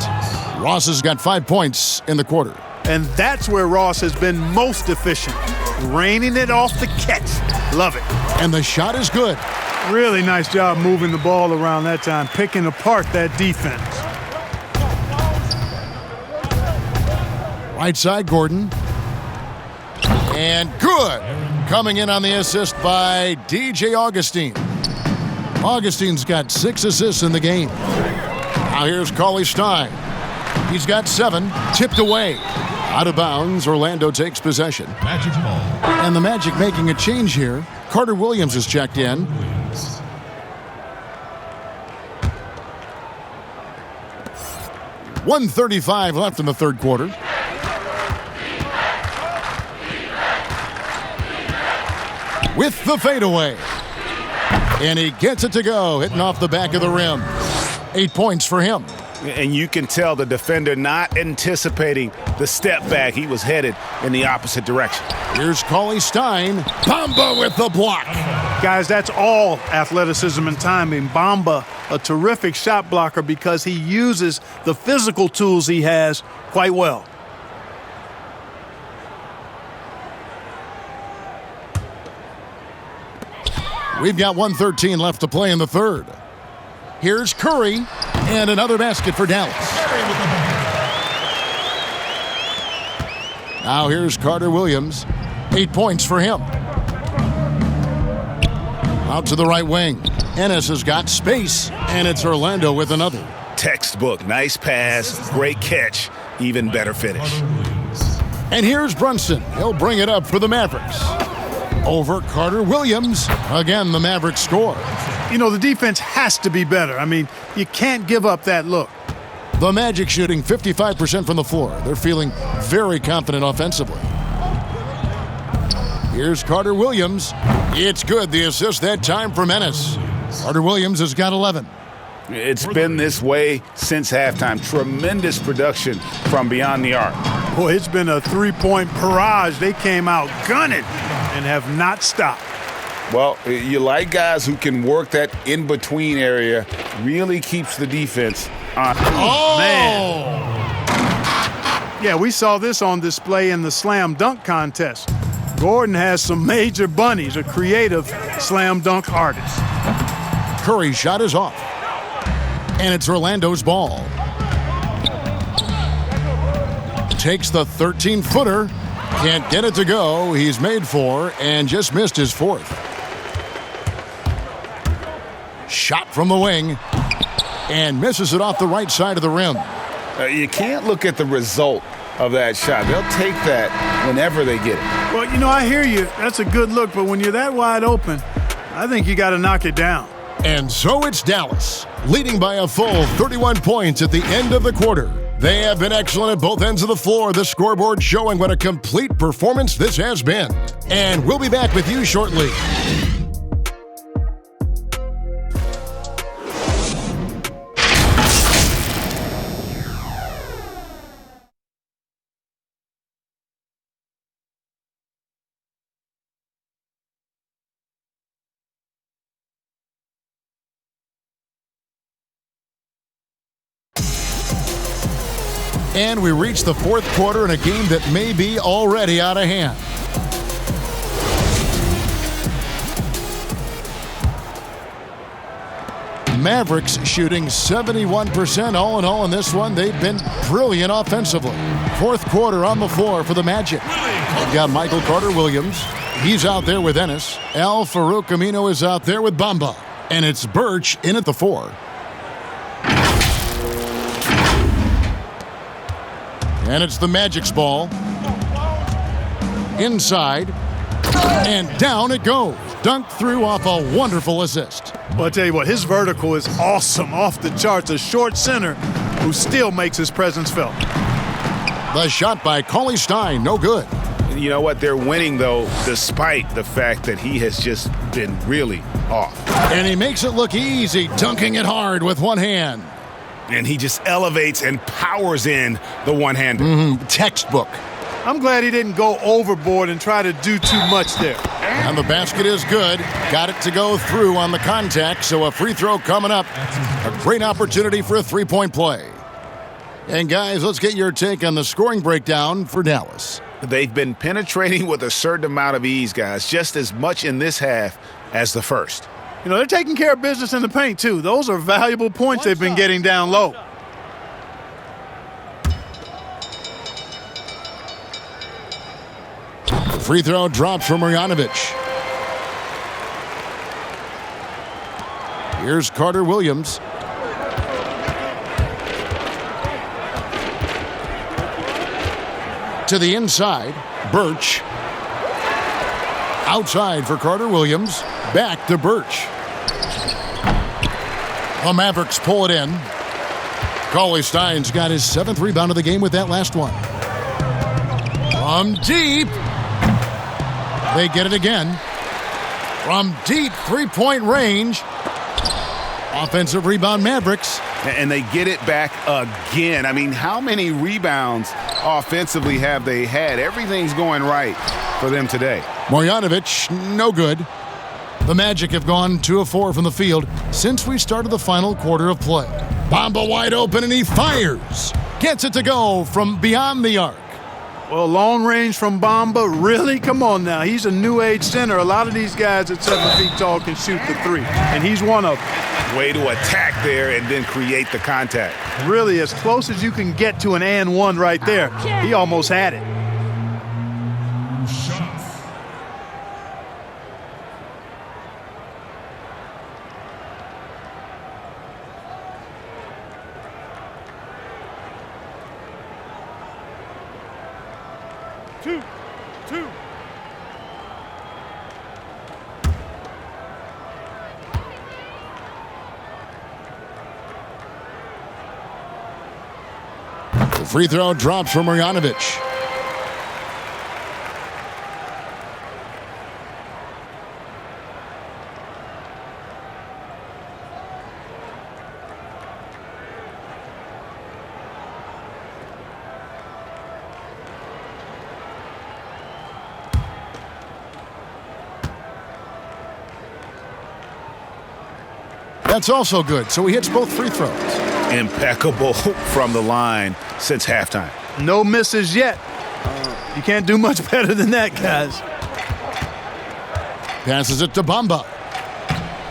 Ross has got 5 points in the quarter. And that's where Ross has been most efficient. Raining it off the catch. Love it. And the shot is good. Really nice job moving the ball around that time, picking apart that defense. Right side, Gordon. And good. Coming in on the assist by DJ Augustine. Augustine's got 6 assists in the game. Now here's Cauley Stein. He's got 7, tipped away. Out of bounds, Orlando takes possession. Magic ball. And the Magic making a change here. Carter Williams has checked in. .135 left in the third quarter. With the fadeaway. And he gets it to go, hitting off the back of the rim. 8 points for him. And you can tell the defender not anticipating the step back. He was headed in the opposite direction. Here's Cauley Stein. Bamba with the block. Guys, that's all athleticism and timing. Bamba, a terrific shot blocker because he uses the physical tools he has quite well. We've got 1:13 left to play in the third. Here's Curry, and another basket for Dallas. Now here's Carter Williams. 8 points for him. Out to the right wing. Ennis has got space, and it's Orlando with another. Textbook, nice pass, great catch, even better finish. And here's Brunson. He'll bring it up for the Mavericks. Over Carter Williams. Again, the Mavericks score. You know, the defense has to be better. I mean, you can't give up that look. The Magic shooting 55% from the floor. They're feeling very confident offensively. Here's Carter Williams. It's good. The assist that time for Ennis. Carter Williams has got 11. It's been this way since halftime. Tremendous production from beyond the arc. Boy, it's been a three-point barrage. They came out gunning and have not stopped. Well, you like guys who can work that in-between area, really keeps the defense on. Oh, man. Yeah, we saw this on display in the slam dunk contest. Gordon has some major bunnies, a creative slam dunk artist. Curry's shot is off. And it's Orlando's ball. Takes the 13-footer. Can't get it to go. He's made 4 and just missed his 4th. Shot from the wing. And misses it off the right side of the rim. You can't look at the result of that shot. They'll take that whenever they get it. Well, you know, I hear you. That's a good look. But when you're that wide open, I think you got to knock it down. And so it's Dallas, leading by a full 31 points at the end of the quarter. They have been excellent at both ends of the floor, the scoreboard showing what a complete performance this has been. And we'll be back with you shortly. And we reach the fourth quarter in a game that may be already out of hand. Mavericks shooting 71% all in all in this one. They've been brilliant offensively. Fourth quarter on the floor for the Magic. They've got Michael Carter Williams. He's out there with Ennis. Al Farouk Amino is out there with Bamba. And it's Birch in at the 4. And it's the Magic's ball. Inside. And down it goes. Dunked through off a wonderful assist. Well, I'll tell you what, his vertical is awesome, off the charts. A short center who still makes his presence felt. The shot by Cauley Stein, no good. You know what? They're winning, though, despite the fact that he has just been really off. And he makes it look easy, dunking it hard with one hand. And he just elevates and powers in the one-hander. Textbook. I'm glad he didn't go overboard and try to do too much there. And the basket is good. Got it to go through on the contact, so a free throw coming up. A great opportunity for a three-point play. And guys, let's get your take on the scoring breakdown for Dallas. They've been penetrating with a certain amount of ease, guys, just as much in this half as the first. You know, they're taking care of business in the paint, too. Those are valuable points they've been getting down low. Free throw drops from Marjanovic. Here's Carter Williams. To the inside, Birch. Outside for Carter Williams. Back to Birch. The Mavericks pull it in. Cauley-Stein's got his 7th rebound of the game with that last one. From deep. They get it again. From deep three-point range. Offensive rebound, Mavericks. And they get it back again. I mean, how many rebounds offensively have they had? Everything's going right for them today. Marjanovic, no good. The Magic have gone 2 of 4 from the field since we started the final quarter of play. Bamba wide open, and he fires. Gets it to go from beyond the arc. Well, long range from Bamba, really? Come on now. He's a new age center. A lot of these guys at 7 feet tall can shoot the three, and he's one of them. Way to attack there and then create the contact. Really, as close as you can get to an and one right there. He almost had it. Two. The free throw drops from Marjanovic. That's also good, so he hits both free throws. Impeccable from the line since halftime. No misses yet. You can't do much better than that, guys. Passes it to Bamba.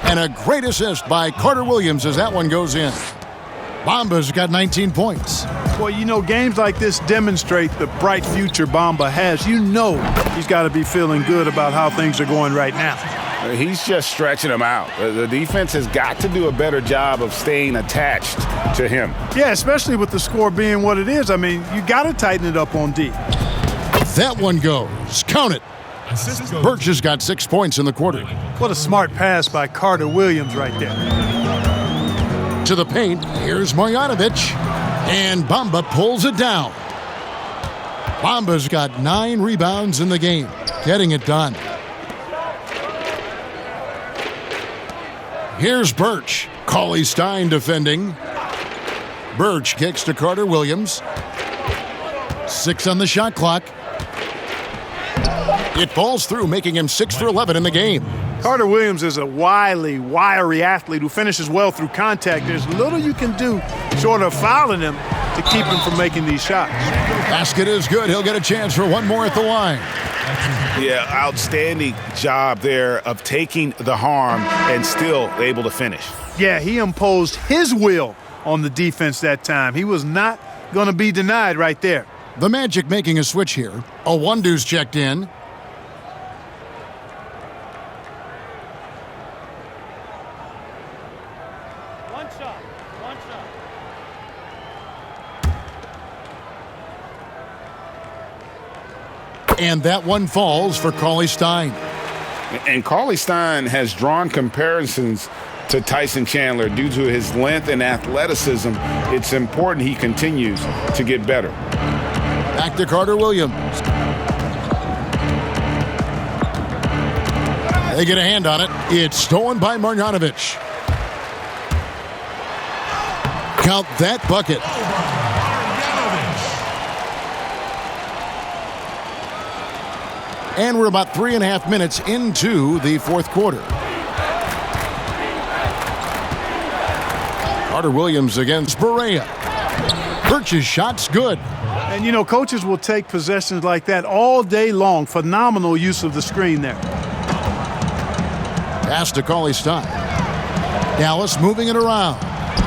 And a great assist by Carter Williams as that one goes in. Bamba's got 19 points. Well, you know, games like this demonstrate the bright future Bamba has. You know he's got to be feeling good about how things are going right now. He's just stretching them out. The defense has got to do a better job of staying attached to him. Yeah, especially with the score being what it is. I mean, you got to tighten it up on D. That one goes. Count it. Birch has got 6 points in the quarter. What a smart pass by Carter Williams right there. To the paint, here's Marjanovic. And Bamba pulls it down. Bamba's got 9 rebounds in the game, getting it done. Here's Birch. Cauley-Stein defending. Birch kicks to Carter Williams. 6 on the shot clock. It falls through, making him 6 for 11 in the game. Carter Williams is a wily, wiry athlete who finishes well through contact. There's little you can do short of fouling him to keep him from making these shots. Basket is good. He'll get a chance for one more at the line. Yeah, outstanding job there of taking the harm and still able to finish. Yeah, he imposed his will on the defense that time. He was not going to be denied right there. The Magic making a switch here. Owundu's checked in. One shot. And that one falls for Cauley-Stein. And Cauley-Stein has drawn comparisons to Tyson Chandler due to his length and athleticism. It's important he continues to get better. Back to Carter Williams. They get a hand on it. It's stolen by Marjanovic. Count that bucket. And we're about 3.5 minutes into the fourth quarter. Carter Williams against Barea. Birch's shot's good. And, you know, coaches will take possessions like that all day long. Phenomenal use of the screen there. Pass to Cauley-Stein. Dallas moving it around.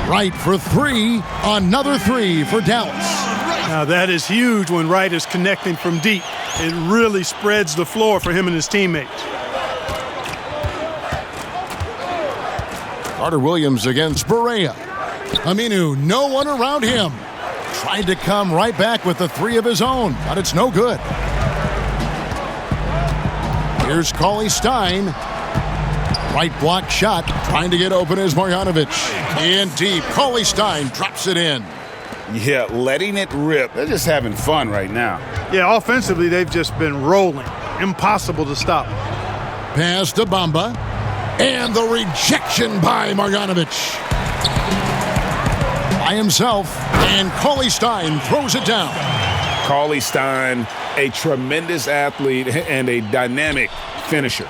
Wright for three. Another three for Dallas. Now, that is huge when Wright is connecting from deep. It really spreads the floor for him and his teammates. Carter Williams against Barea. Aminu, no one around him. Tried to come right back with the three of his own, but it's no good. Here's Cauley-Stein. Right block shot. Trying to get open is Marjanovic. In deep. Cauley-Stein drops it in. Yeah, letting it rip. They're just having fun right now. Yeah, offensively, they've just been rolling. Impossible to stop. Pass to Bamba. And the rejection by Marjanovic. By himself. And Cauley-Stein throws it down. Cauley-Stein, a tremendous athlete and a dynamic finisher.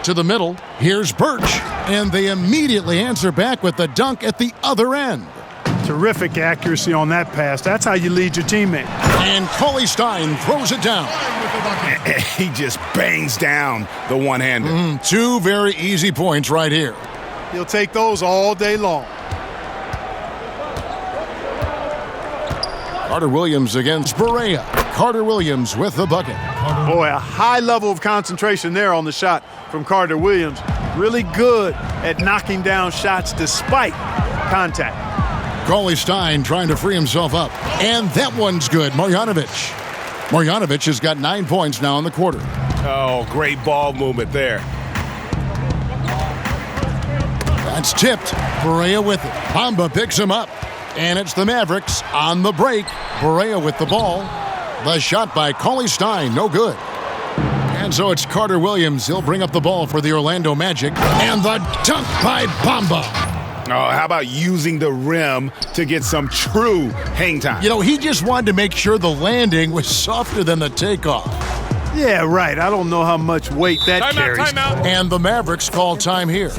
To the middle. Here's Birch. And they immediately answer back with the dunk at the other end. Terrific accuracy on that pass. That's how you lead your teammate. And Cauley-Stein throws it down. He just bangs down the one-hander. Two very easy points right here. He'll take those all day long. Carter Williams against Barea. Carter Williams with the bucket. Boy, a high level of concentration there on the shot from Carter Williams. Really good at knocking down shots despite contact. Cauley-Stein trying to free himself up. And that one's good. Marjanovic. Marjanovic has got 9 points now in the quarter. Oh, great ball movement there. That's tipped. Barea with it. Bamba picks him up. And it's the Mavericks on the break. Barea with the ball. The shot by Cauley-Stein, no good. And so it's Carter Williams. He'll bring up the ball for the Orlando Magic. And the dunk by Bamba. Oh, how about using the rim to get some true hang time? You know, he just wanted to make sure the landing was softer than the takeoff. Yeah, right. I don't know how much weight that carries. Timeout. And the Mavericks call time here. If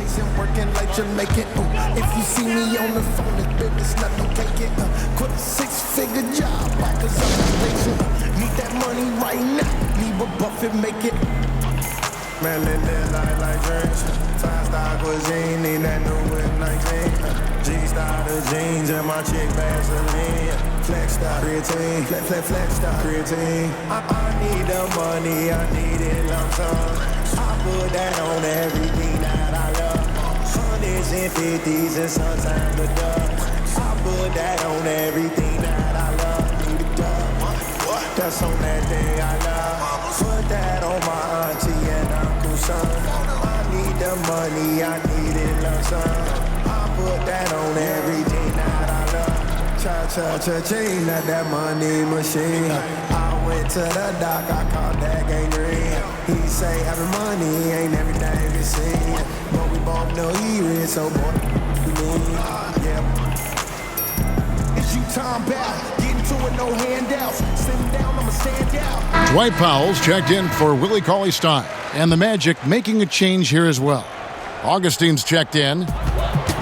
you see me on the phone, it's business, not no cake. Quit a 6-figure job, cause I'm patient. Need that money right now. Need a Buffett, make it. Man, live that life like drinks. Five-star cuisine, need that new whip 19. G-star the jeans and my chick Vaseline. Flex-star creatine, flex-star creatine. I need the money, I need it lump sum. I put that on everything that I love. Hundreds and fifties and sometimes the dub. I put that on everything that I love. Need a dub. That's on that thing I love. Put that on my auntie and uncle son. I need the money, I need it lump sum. I put that on everything that I love. Cha-cha-cha-ching, that money machine. I went to the doc, I called that gangrene. He say having money ain't everything you see. But we both know he rich, so boy, you mean, yeah. It's you time back, getting to it, no handouts. Sitting down, I'ma stand out. Dwight Powell's checked in for Willie Cauley-Stein. And the Magic making a change here as well. Augustine's checked in.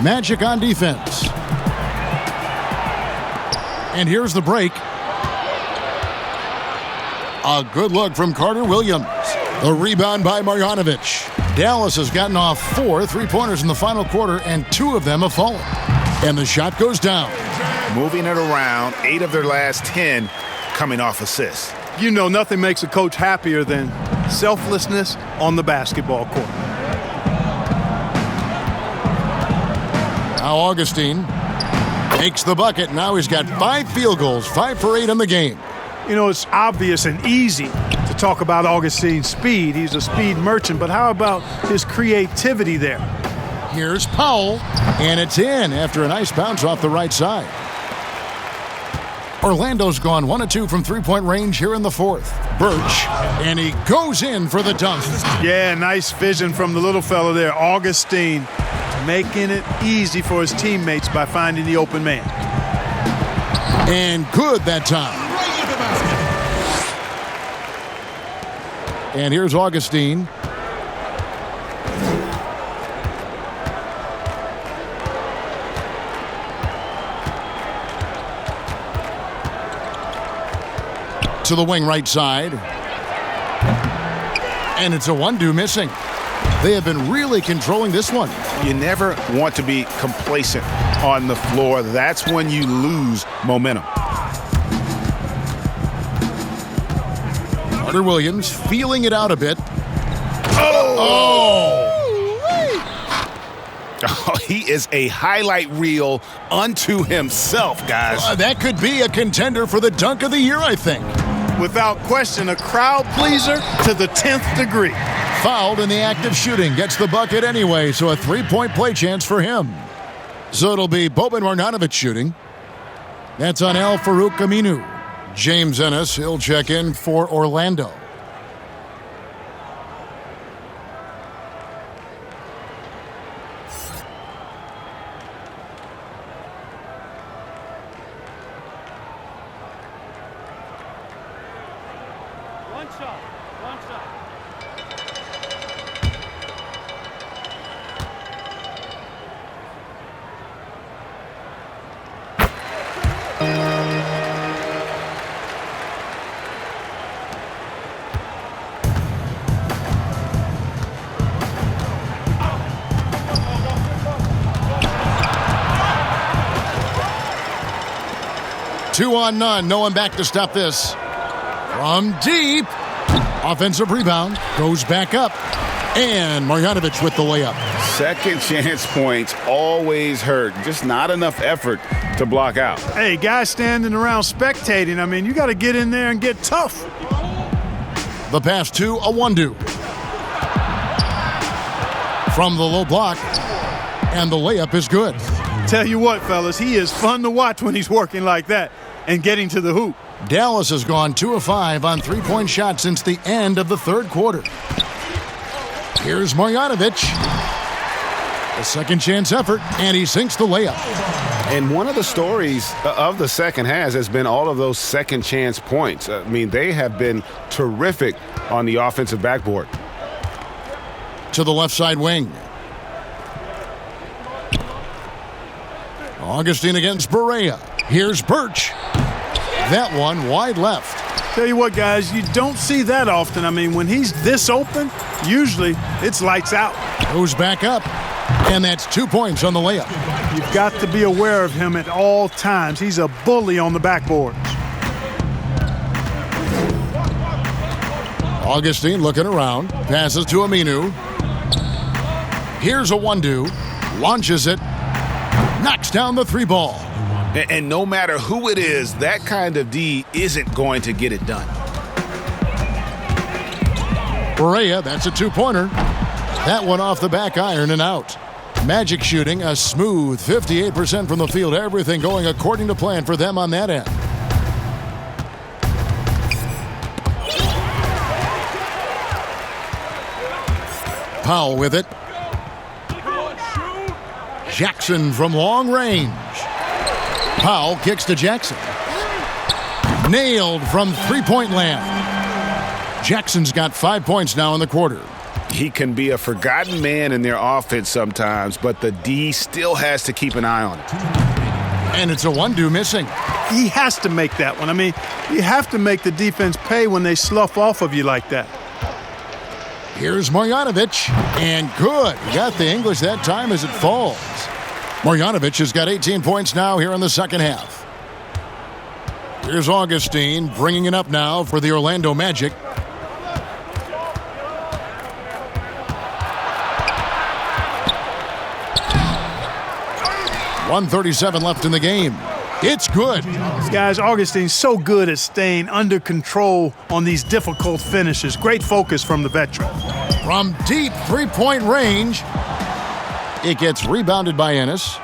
Magic on defense. And here's the break. A good look from Carter Williams. The rebound by Marjanovic. Dallas has gotten off 4 3-pointers in the final quarter, and 2 of them have fallen. And the shot goes down. Moving it around, 8 of their last 10 coming off assists. You know, nothing makes a coach happier than selflessness on the basketball court. Now Augustine makes the bucket. Now he's got 5 field goals, 5 for 8 in the game. You know, it's obvious and easy to talk about Augustine's speed. He's a speed merchant, but how about his creativity there? Here's Powell, and it's in after a nice bounce off the right side. Orlando's gone 1 of 2 from three-point range here in the fourth. Birch, and he goes in for the dunk. Yeah, nice vision from the little fella there, Augustine, making it easy for his teammates by finding the open man. And good that time. And here's Augustine. To the wing right side. And it's a one-do missing. They have been really controlling this one. You never want to be complacent on the floor. That's when you lose momentum. Carter Williams feeling it out a bit. Oh, he is a highlight reel unto himself, guys. That could be a contender for the dunk of the year, I think. Without question, a crowd pleaser to the 10th degree. Fouled in the act of shooting. Gets the bucket anyway, so a three-point play chance for him. So it'll be Boban Marjanovic shooting. That's on Al Farouk Aminu. James Ennis, he'll check in for Orlando. One shot. 2 on none. No one back to stop this. From deep. Offensive rebound. Goes back up. And Marjanovic with the layup. Second chance points always hurt. Just not enough effort to block out. Hey, guys standing around spectating. I mean, you got to get in there and get tough. The pass to a one-do. From the low block. And the layup is good. Tell you what, fellas, he is fun to watch when he's working like that and getting to the hoop. Dallas has gone 2 of 5 on three-point shots since the end of the third quarter. Here's Marjanovic. A second chance effort, and he sinks the layup. And one of the stories of the second half has been all of those second chance points. I mean, they have been terrific on the offensive backboard. To the left side wing. Augustine against Barea. Here's Birch. That one wide left. Tell you what, guys, you don't see that often. I mean, when he's this open, usually it's lights out. Goes back up, and that's 2 points on the layup. You've got to be aware of him at all times. He's a bully on the backboards. Augustine looking around. Passes to Aminu. Here's a one-do. Launches it. Knocks down the three ball. And no matter who it is, that kind of D isn't going to get it done. Barea, that's a two-pointer. That one off the back iron and out. Magic shooting a smooth 58% from the field. Everything going according to plan for them on that end. Powell with it. Jackson from long range. Powell kicks to Jackson. Nailed from three-point land. Jackson's got 5 points now in the quarter. He can be a forgotten man in their offense sometimes, but the D still has to keep an eye on it. And it's a one-do missing. He has to make that one. I mean, you have to make the defense pay when they slough off of you like that. Here's Marjanovic, and good. He got the English that time as it falls. Marjanovic has got 18 points now here in the second half. Here's Augustine bringing it up now for the Orlando Magic. .137 left in the game. It's good. Guys, Augustine's so good at staying under control on these difficult finishes. Great focus from the veteran. From deep three-point range, it gets rebounded by Ennis.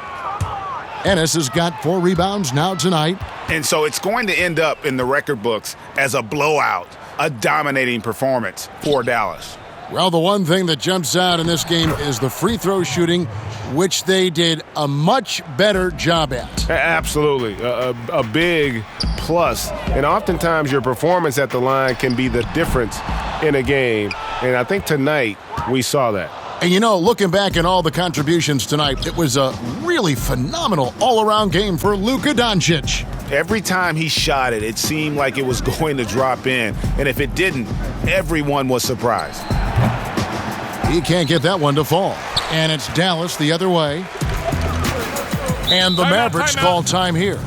Ennis has got 4 rebounds now tonight. And so it's going to end up in the record books as a blowout, a dominating performance for Dallas. Well, the one thing that jumps out in this game is the free throw shooting, which they did a much better job at. Absolutely. A big plus. And oftentimes your performance at the line can be the difference in a game. And I think tonight we saw that. And, you know, looking back at all the contributions tonight, it was a really phenomenal all-around game for Luka Doncic. Every time he shot it, it seemed like it was going to drop in. And if it didn't, everyone was surprised. He can't get that one to fall. And it's Dallas the other way. And the Mavericks call time here.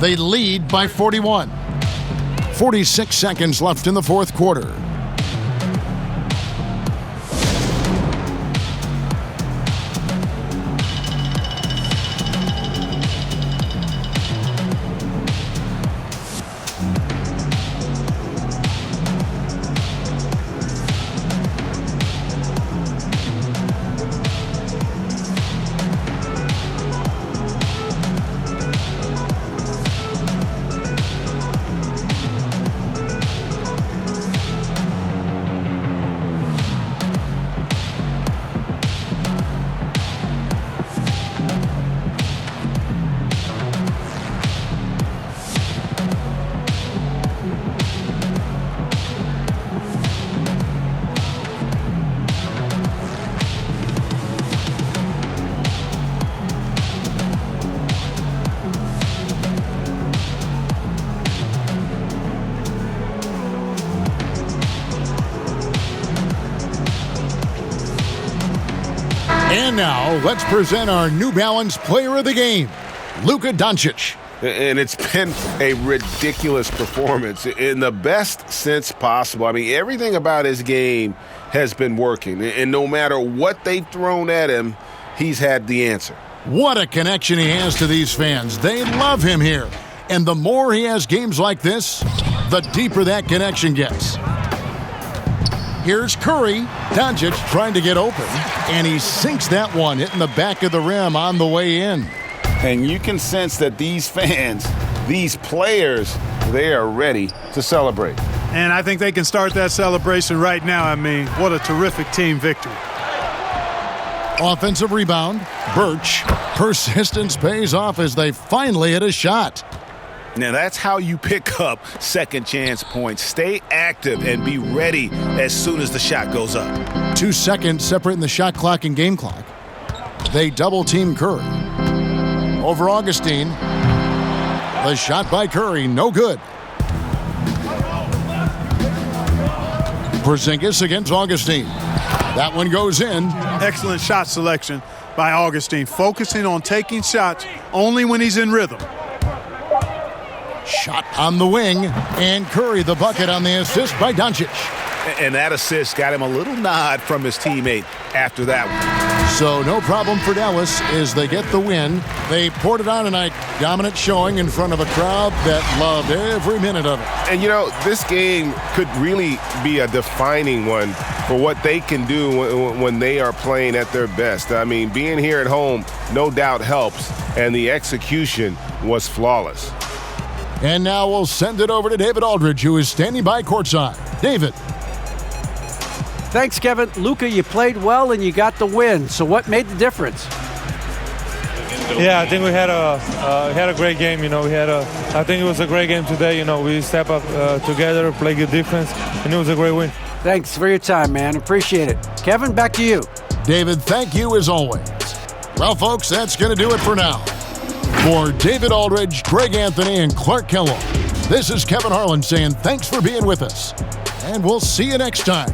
They lead by 41. 46 seconds left in the fourth quarter. And now, let's present our New Balance Player of the Game, Luka Doncic. And it's been a ridiculous performance in the best sense possible. I mean, everything about his game has been working. And no matter what they've thrown at him, he's had the answer. What a connection he has to these fans. They love him here. And the more he has games like this, the deeper that connection gets. Here's Curry. Doncic trying to get open, and he sinks that one, hitting the back of the rim on the way in. And you can sense that these fans, these players, they are ready to celebrate. And I think they can start that celebration right now. I mean, what a terrific team victory. Offensive rebound. Birch. Persistence pays off as they finally hit a shot. Now that's how you pick up second chance points. Stay active and be ready as soon as the shot goes up. 2 seconds separating the shot clock and game clock. They double team Curry. Over Augustine. The shot by Curry, no good. Porzingis against Augustine. That one goes in. Excellent shot selection by Augustine, focusing on taking shots only when he's in rhythm. Shot on the wing, and Curry the bucket on the assist by Doncic. And that assist got him a little nod from his teammate after that one. So no problem for Dallas as they get the win. They poured it on tonight. Dominant showing in front of a crowd that loved every minute of it. And, you know, this game could really be a defining one for what they can do when they are playing at their best. I mean, being here at home no doubt helps, and the execution was flawless. And now we'll send it over to David Aldridge, who is standing by courtside. David. Thanks, Kevin. Luka, you played well and you got the win. So what made the difference? Yeah, I think we had a great game. You know, I think it was a great game today. You know, we step up together, play good defense, and it was a great win. Thanks for your time, man. Appreciate it. Kevin, back to you. David, thank you as always. Well, folks, that's going to do it for now. For David Aldridge, Greg Anthony, and Clark Kellogg, this is Kevin Harlan saying thanks for being with us. And we'll see you next time.